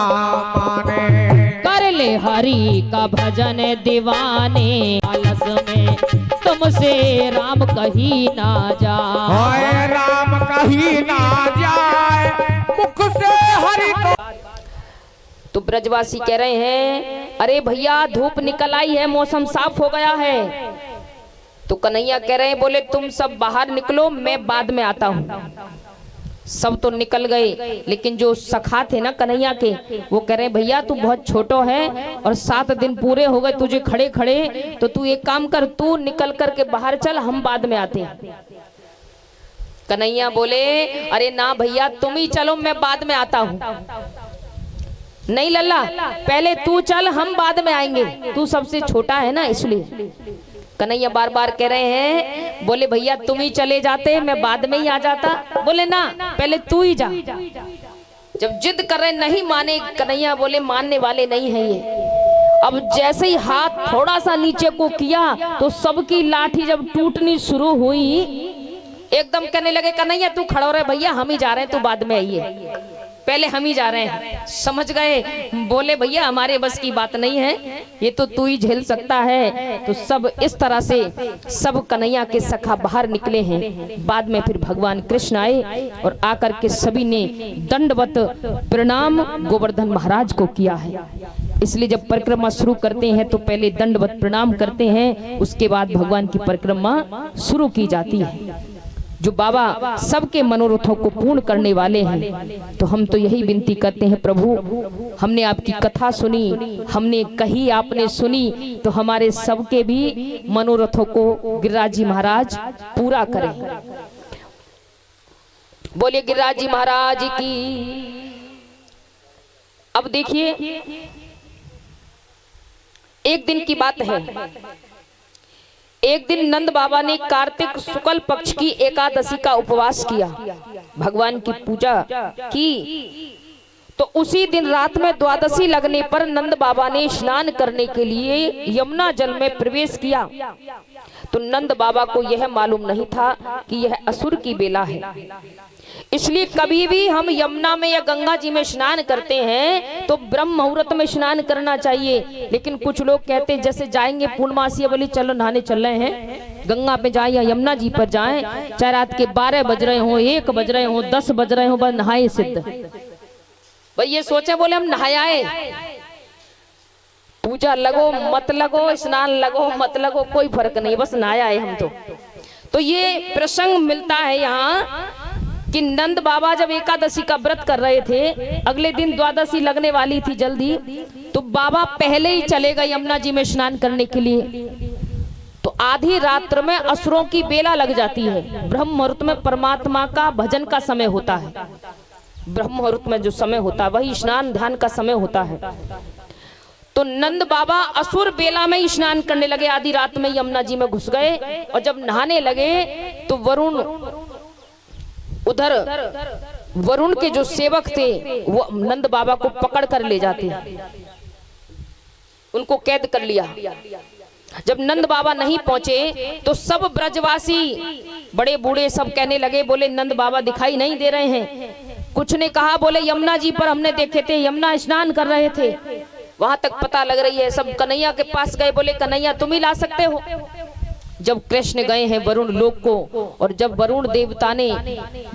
माने। कर ले हरि का भजन दीवाने, आलस में तुमसे राम कहीं ना जाए। राम कहीं ना जाए, मुख से हरि को। तो ब्रजवासी कह रहे हैं, अरे भैया धूप निकल आई है, मौसम साफ हो गया है। तो कन्हैया कह रहे हैं, बोले तुम सब बाहर निकलो, मैं बाद में आता हूँ। सब तो निकल गए, लेकिन जो सखा थे ना कन्हैया के, वो कह रहे हैं, भैया तू बहुत छोटो है और 7 दिन पूरे हो गए तुझे खड़े खड़े, तो तू एक काम कर, तू निकल करके बाहर चल, हम बाद में आते हैं। कन्हैया बोले, अरे ना भैया तुम ही चलो, मैं बाद में आता हूँ। नहीं लल्ला, पहले तू चल, हम बाद में आएंगे, तू सबसे छोटा है ना इसलिए। कन्हैया बार बार कह रहे हैं, बोले भैया तुम ही चले जाते, मैं बाद में ही आ जाता। बोले ना, पहले तू ही जा। जब जिद कर रहे नहीं माने, कन्हैया बोले मानने वाले नहीं है ये। अब जैसे ही हाथ थोड़ा सा नीचे को किया तो सबकी लाठी जब टूटनी शुरू हुई, एकदम कहने लगे कन्हैया तू खड़ो रहे भैया, हम ही जा रहे हैं, तू बाद में आइए, पहले हम ही जा रहे हैं। समझ गए, बोले भैया हमारे बस की बात नहीं है, ये तो तू ही झेल सकता है। तो सब इस तरह से सब कन्हैया के सखा बाहर निकले हैं। बाद में फिर भगवान कृष्ण आए और आकर के सभी ने दंडवत प्रणाम गोवर्धन महाराज को किया है। इसलिए जब परिक्रमा शुरू करते हैं तो पहले दंडवत प्रणाम करते हैं, उसके बाद भगवान की परिक्रमा शुरू की जाती है। जो बाबा सबके मनोरथों को पूर्ण करने वाले हैं, तो हम तो यही विनती करते हैं प्रभु, हमने आपकी कथा सुनी, हमने कही, आपने सुनी, तो हमारे सबके भी मनोरथों को गिरिराज जी महाराज पूरा करें। बोलिए गिरिराज जी महाराज की। अब देखिए, एक दिन की बात है, एक दिन नंद बाबा ने कार्तिक शुक्ल पक्ष की एकादशी का उपवास किया, भगवान की पूजा की। तो उसी दिन रात में द्वादशी लगने पर नंद बाबा ने स्नान करने के लिए यमुना जल में प्रवेश किया। तो नंद बाबा को यह मालूम नहीं था कि यह असुर की बेला है। इसलिए कभी भी हम यमुना में या गंगा जी में स्नान करते हैं तो ब्रह्म मुहूर्त में स्नान करना चाहिए। लेकिन कुछ लोग कहते हैं जैसे जाएंगे पूर्णमासी, बोली चलो नहाने चल रहे हैं, गंगा पे जाए या यमुना जी पर जाएं, चाहे रात के 12 बज रहे हो, 1 बज रहे हो, 10 बज रहे हो, बस नहाए सिद्ध। भाई ये सोचे बोले हम नहाए, पूजा लगो मत लगो, स्नान लगो मत लगो, कोई फर्क नहीं, बस नहाया है हम तो ये प्रसंग मिलता है यहाँ कि नंद बाबा जब एकादशी का व्रत कर रहे थे, अगले दिन द्वादशी लगने वाली थी जल्दी, तो बाबा पहले ही चले गए यमुना जी में स्नान करने के लिए। तो आधी रात्र में असुरों की बेला लग जाती है। ब्रह्म मुहूर्त में परमात्मा का भजन का समय होता है, ब्रह्म मुहूर्त में जो समय होता है वही स्नान ध्यान का समय होता है। तो नंद बाबा असुर बेला में ही स्नान करने लगे, आधी रात में यमुना जी में घुस गए। और जब नहाने लगे तो वरुण के जो सेवक थे वो नंद बाबा को पकड़ कर ले जाते, उनको कैद कर लिया। जब नंद बाबा नहीं पहुंचे तो सब ब्रजवासी बड़े बूढ़े सब कहने लगे, बोले नंद बाबा दिखाई नहीं दे रहे हैं। कुछ ने कहा बोले यमुना जी पर हमने देखे थे, यमुना स्नान कर रहे थे, वहां तक पता लग रही है। सब कन्हैया के पास गए, बोले कन्हैया तुम ही ला सकते हो। जब कृष्ण गए हैं वरुण लोक को, और जब वरुण देवता ने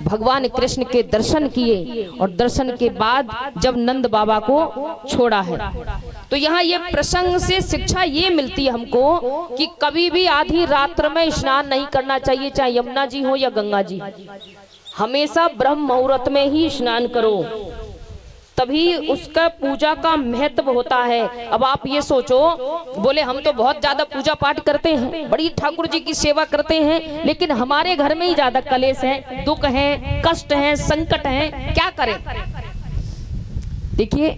भगवान कृष्ण के दर्शन किए और दर्शन के बाद जब नंद बाबा को छोड़ा है, तो यहाँ ये प्रसंग से शिक्षा ये मिलती है हमको कि कभी भी आधी रात्र में स्नान नहीं करना चाहिए, चाहे यमुना जी हो या गंगा जी, हमेशा ब्रह्म मुहूर्त में ही स्नान करो, तभी उसका पूजा का महत्व होता है। अब आप ये सोचो, बोले हम तो बहुत ज्यादा पूजा पाठ करते हैं, बड़ी ठाकुर जी की सेवा करते हैं, लेकिन हमारे घर में ही ज्यादा कलेश है, दुख है, कष्ट है, संकट है, क्या करें। देखिए,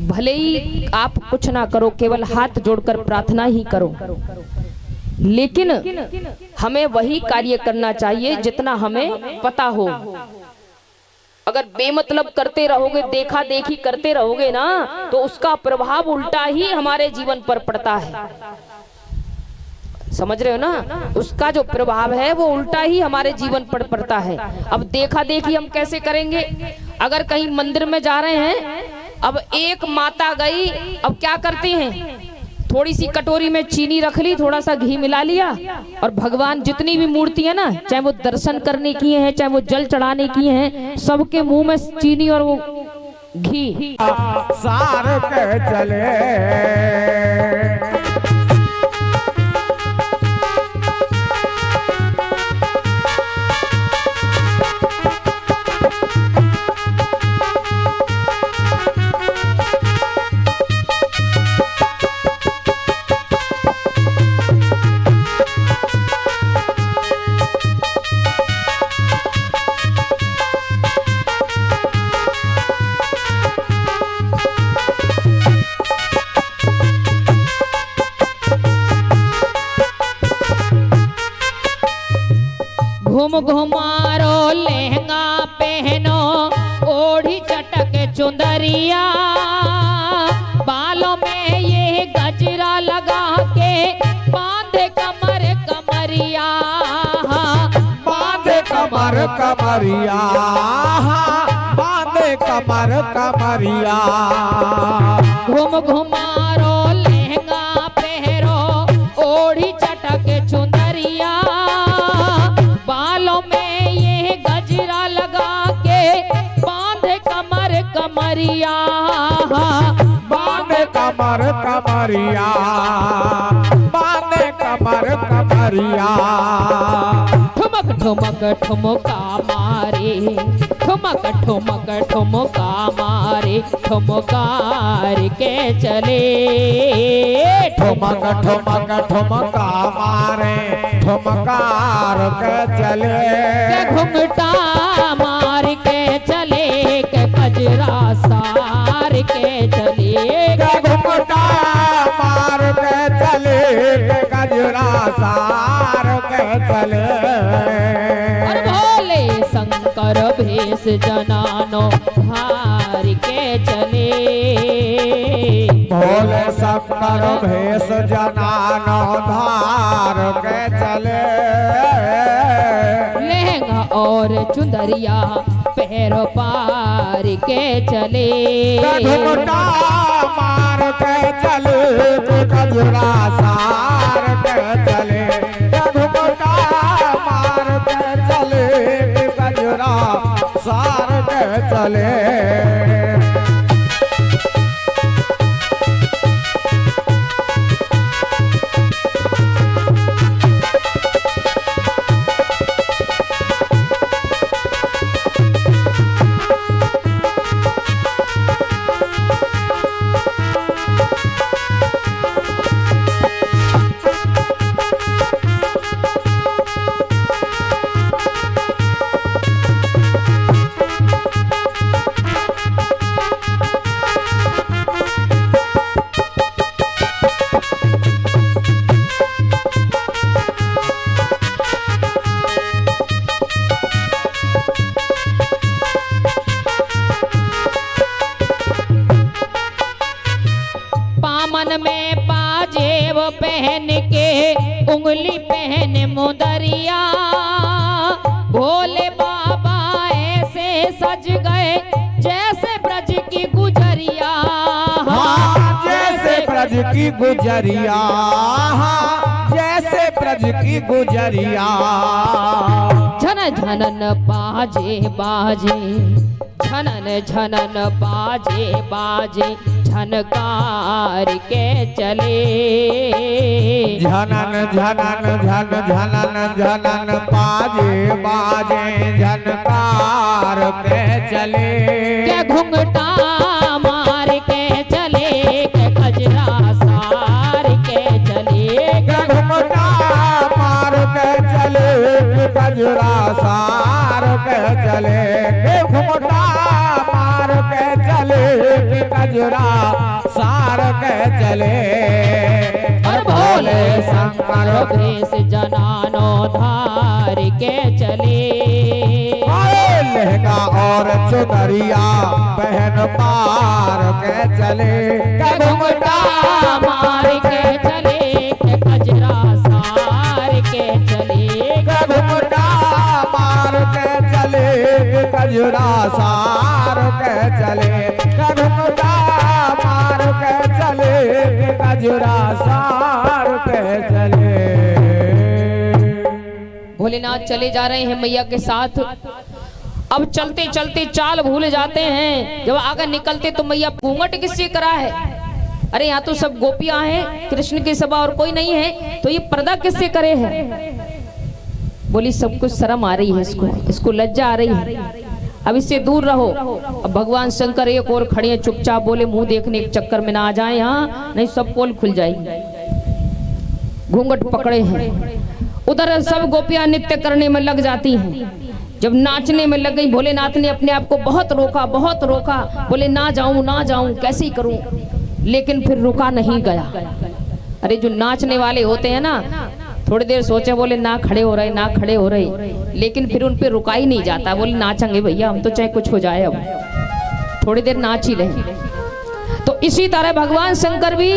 भले ही आप कुछ ना करो, केवल हाथ जोड़कर प्रार्थना ही करो, लेकिन हमें वही कार्य करना चाहिए जितना हमें पता हो। अगर बेमतलब करते रहोगे, देखा देखी करते रहोगे ना, तो उसका प्रभाव उल्टा ही हमारे जीवन पर पड़ता है। समझ रहे हो ना, उसका जो प्रभाव है वो उल्टा ही हमारे जीवन पर पड़ता है। अब देखा देखी हम कैसे करेंगे? अगर कहीं मंदिर में जा रहे हैं, अब एक माता गई, अब क्या करते हैं, थोड़ी सी कटोरी में चीनी रख ली, थोड़ा सा घी मिला लिया, और भगवान जितनी भी मूर्ति है ना, चाहे वो दर्शन करने की हैं, चाहे वो जल चढ़ाने की हैं, सबके मुंह में चीनी और वो घी सार के चले। घुम घुमारो लहंगा पहनो, ओढ़ी चटक चुंदरिया, बालों में ये गजरा लगा के बांधे कमर कमरिया, बांधे कमर कमरिया, बांधे कमर कमरिया। घुम घुमारो लहंगा पहरो ओढ़ी चटक चुंदरिया, बालों में ये गजरा लगा के बांधे कमर कमरिया, बांधे कमर कमरिया, बांधे कमर कमरिया। ठुमक ठुमक ठुमका मारे, ठुमक ठुमक ठुमका मारे, ठुमकार के चले, ठुमक ठुमक ठुमका मारे, ठुमकार के चले। के घुंघटा मार के चले, के गजरा सार के चले, के घुंघटा मार के चले, के गजरा सार के चले। और भोले शंकर भेष जनानो हार के चले, भोले शंकर भेष जनानो धार के चले। लहंगा और चुंदरिया पैरों पार के चले, घुमटा मार के चले, गजरा सार के चले। घुमटा मार के चले, गजरा सार के चले। पामन में पाजेब पहन के उंगली पहन मुदरिया, भोले बाबा ऐसे सज गए जैसे ब्रज की गुजरिया, हाँ जैसे ब्रज की गुजरिया, हाँ जैसे ब्रज की गुजरिया। झन झनन बाजे बाजे, झनन झनन बाजे बाजे, झनकार के चले, झनन झनन झन झनन झनन बाजे बाजे, झनकार के चले। के घुंघटा मार के चले, के गजरा सार के चले, के घुमटा मार के चले, के गजरा सार के चले। के घुमटा मार के चले, के गजरा सार के चले। और भोले शंकर भेष जनानो धार के चले, लहंगा और चुनरिया पहन पार के चले। के घुंघटा मार के चले, के गजरा सार के चले, के घुमटा मार के चले, के गजरा सार के चले। के घुमटा मार के चले, के गजरा सार के चले। भोलेनाथ चले जा रहे हैं मैया के साथ। अब चलते चलते चाल भूल जाते हैं, जब आगे निकलते तो मैया घूंघट किससे करा है? अरे यहाँ तो सब गोपियां हैं, कृष्ण के सिवा और कोई नहीं है, तो ये पर्दा किससे करे है? बोली सब कुछ शर्म आ रही है, इसको लज्जा आ रही है, अब इससे दूर रहो। अब भगवान शंकर एक और खड़े हैं चुपचाप, बोले मुंह देखने के चक्कर में ना आ जाए यहाँ, नहीं सब पोल खुल जाएगी। घूंघट पकड़े हैं, उधर सब गोपियां नृत्य करने में लग जाती हैं। जब नाचने में लग गई, भोलेनाथ ने अपने आप को बहुत रोका, बोले ना जाऊं कैसे करूं, लेकिन फिर रुका नहीं गया। अरे जो नाचने वाले होते हैं ना, थोड़ी देर सोचे, बोले ना खड़े हो रहे, लेकिन फिर उन पे रुका ही नहीं जाता, बोले नाचेंगे भैया हम तो, चाहे कुछ हो जाए। अब थोड़ी देर नाच ही लें। तो इसी तरह भगवान शंकर भी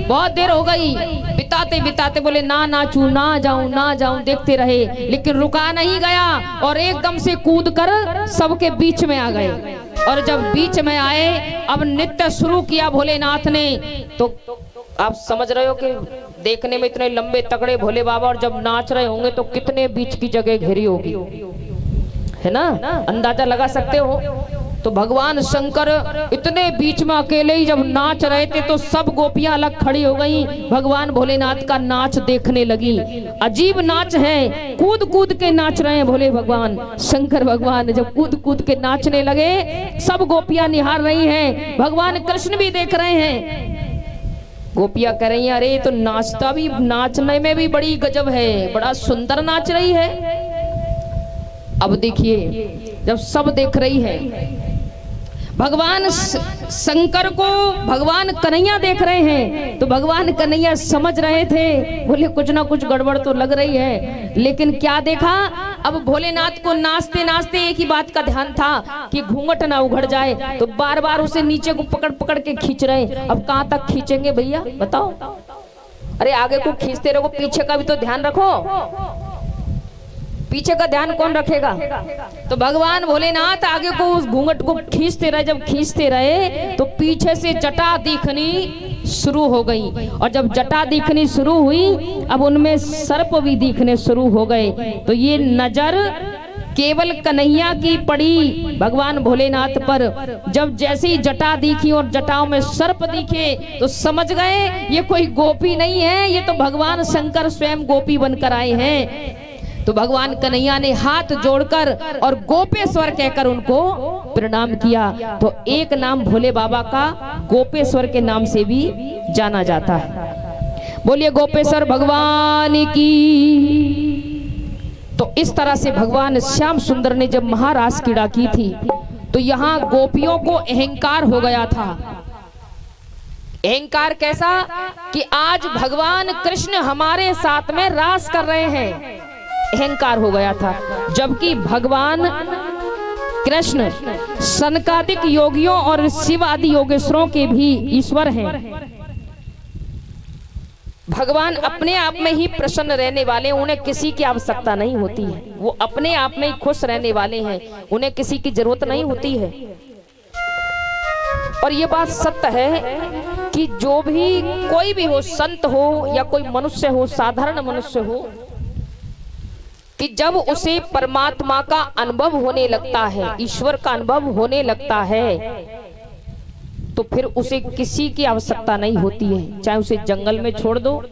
बहुत देर हो गई, बिताते बिताते बोले ना नाचूं ना जाऊं देखते रहे, लेकिन रुका नहीं गया और एकदम से कूद कर सबके बीच में आ गए। और जब बीच में आए, अब नृत्य शुरू किया भोलेनाथ ने। तो आप समझ रहे हो कि देखने में इतने लंबे तगड़े भोले बाबा, और जब नाच रहे होंगे तो कितने बीच की जगह घेरी होगी, है ना, अंदाजा लगा सकते हो। तो भगवान शंकर इतने बीच में अकेले ही जब नाच रहे थे तो सब गोपियां अलग खड़ी हो गई, भगवान भोलेनाथ का नाच देखने लगी। अजीब नाच है, कूद कूद के नाच रहे हैं भोले भगवान शंकर भगवान। जब कूद कूद के नाचने लगे, सब गोपियां निहार रही हैं, भगवान कृष्ण भी देख रहे हैं। गोपियां कह रही हैं अरे तो नाचता भी, नाचने में भी बड़ी गजब है, बड़ा सुंदर नाच रही है। अब देखिए, जब सब देख रही है, भगवान शंकर को भगवान कन्हैया देख रहे हैं, तो भगवान कन्हैया समझ रहे थे, बोले कुछ ना कुछ गड़बड़ तो लग रही है। लेकिन क्या देखा, अब भोलेनाथ को नाचते नाचते एक ही बात का ध्यान था कि घूंघट ना उघड़ जाए, तो बार बार उसे नीचे को पकड़ पकड़ के खींच रहे। अब कहां तक खींचेंगे भैया बताओ? अरे आगे को खींचते रहो, पीछे का भी तो ध्यान रखो, पीछे का ध्यान कौन रखेगा? तो भगवान भोलेनाथ आगे को उस घूंघट को खींचते रहे। जब खींचते रहे तो पीछे से जटा दिखनी शुरू हो गई, और जब जटा दिखनी शुरू हुई, अब उनमें सर्प भी दिखने शुरू हो गए। तो ये नजर केवल कन्हैया की पड़ी भगवान भोलेनाथ पर। जब जैसे ही जटा दिखी और जटाओं में सर्प दिखे, तो समझ गए ये कोई गोपी नहीं है, ये तो भगवान शंकर स्वयं गोपी बनकर आए हैं। तो भगवान कन्हैया ने हाथ जोड़कर और गोपेश्वर कहकर उनको प्रणाम किया। तो एक नाम भोले बाबा का गोपेश्वर के नाम से भी जाना जाता है। बोलिए गोपेश्वर भगवान की। तो इस तरह से भगवान श्याम सुंदर ने जब महारास क्रीड़ा की थी, तो यहाँ गोपियों को अहंकार हो गया था। अहंकार कैसा कि आज भगवान कृष्ण हमारे साथ में रास कर रहे हैं, अहंकार हो गया था। जबकि भगवान कृष्ण सनकादिक योगियों और शिव आदि योगेश्वरों के भी ईश्वर हैं। भगवान अपने आप में ही प्रसन्न रहने वाले, उन्हें किसी की आवश्यकता नहीं होती है, वो अपने आप में ही खुश रहने वाले हैं, उन्हें किसी की जरूरत नहीं होती है। और ये बात सत्य है कि जो भी कोई भी हो, संत हो या कोई मनुष्य हो, साधारण मनुष्य हो, कि जब उसे परमात्मा का अनुभव होने लगता है, ईश्वर का अनुभव होने लगता है, तो फिर उसे किसी की आवश्यकता नहीं होती है। चाहे उसे जंगल में छोड़ दो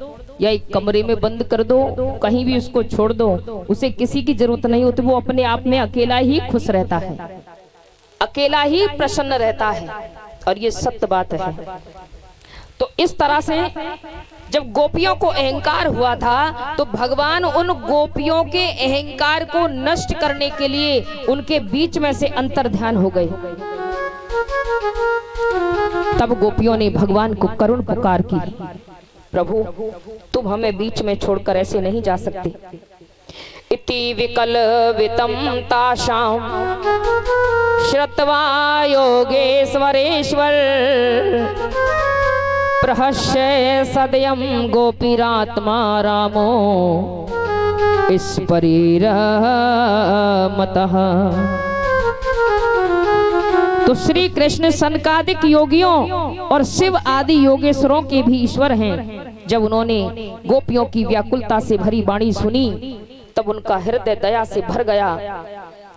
या एक कमरे में बंद कर दो, कहीं भी उसको छोड़ दो, उसे किसी की जरूरत नहीं होती। वो अपने आप में अकेला ही खुश रहता है, अकेला ही प्रसन्न रहता है, और ये सत्य बात है। तो इस तरह से जब गोपियों को अहंकार हुआ था, तो भगवान उन गोपियों के अहंकार को नष्ट करने के लिए उनके बीच में से अंतर्ध्यान हो गए। तब गोपियों ने भगवान को करुण पुकार की, प्रभु तुम हमें बीच में छोड़कर ऐसे नहीं जा सकते। इति विकल्पितं तासां श्रुत्वा योगेश्वरेश्वर प्रहस्य सदयं गोपीरात्मा रामो स्फुरिरमतः। तो श्री कृष्ण सनकादिक योगियों और शिव आदि योगेश्वरों के भी ईश्वर हैं। जब उन्होंने गोपियों की व्याकुलता से भरी वाणी सुनी, तब उनका हृदय दया से भर गया।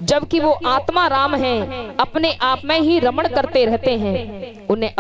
जबकि वो आत्मा राम हैं, अपने आप में ही रमण करते रहते हैं, उन्हें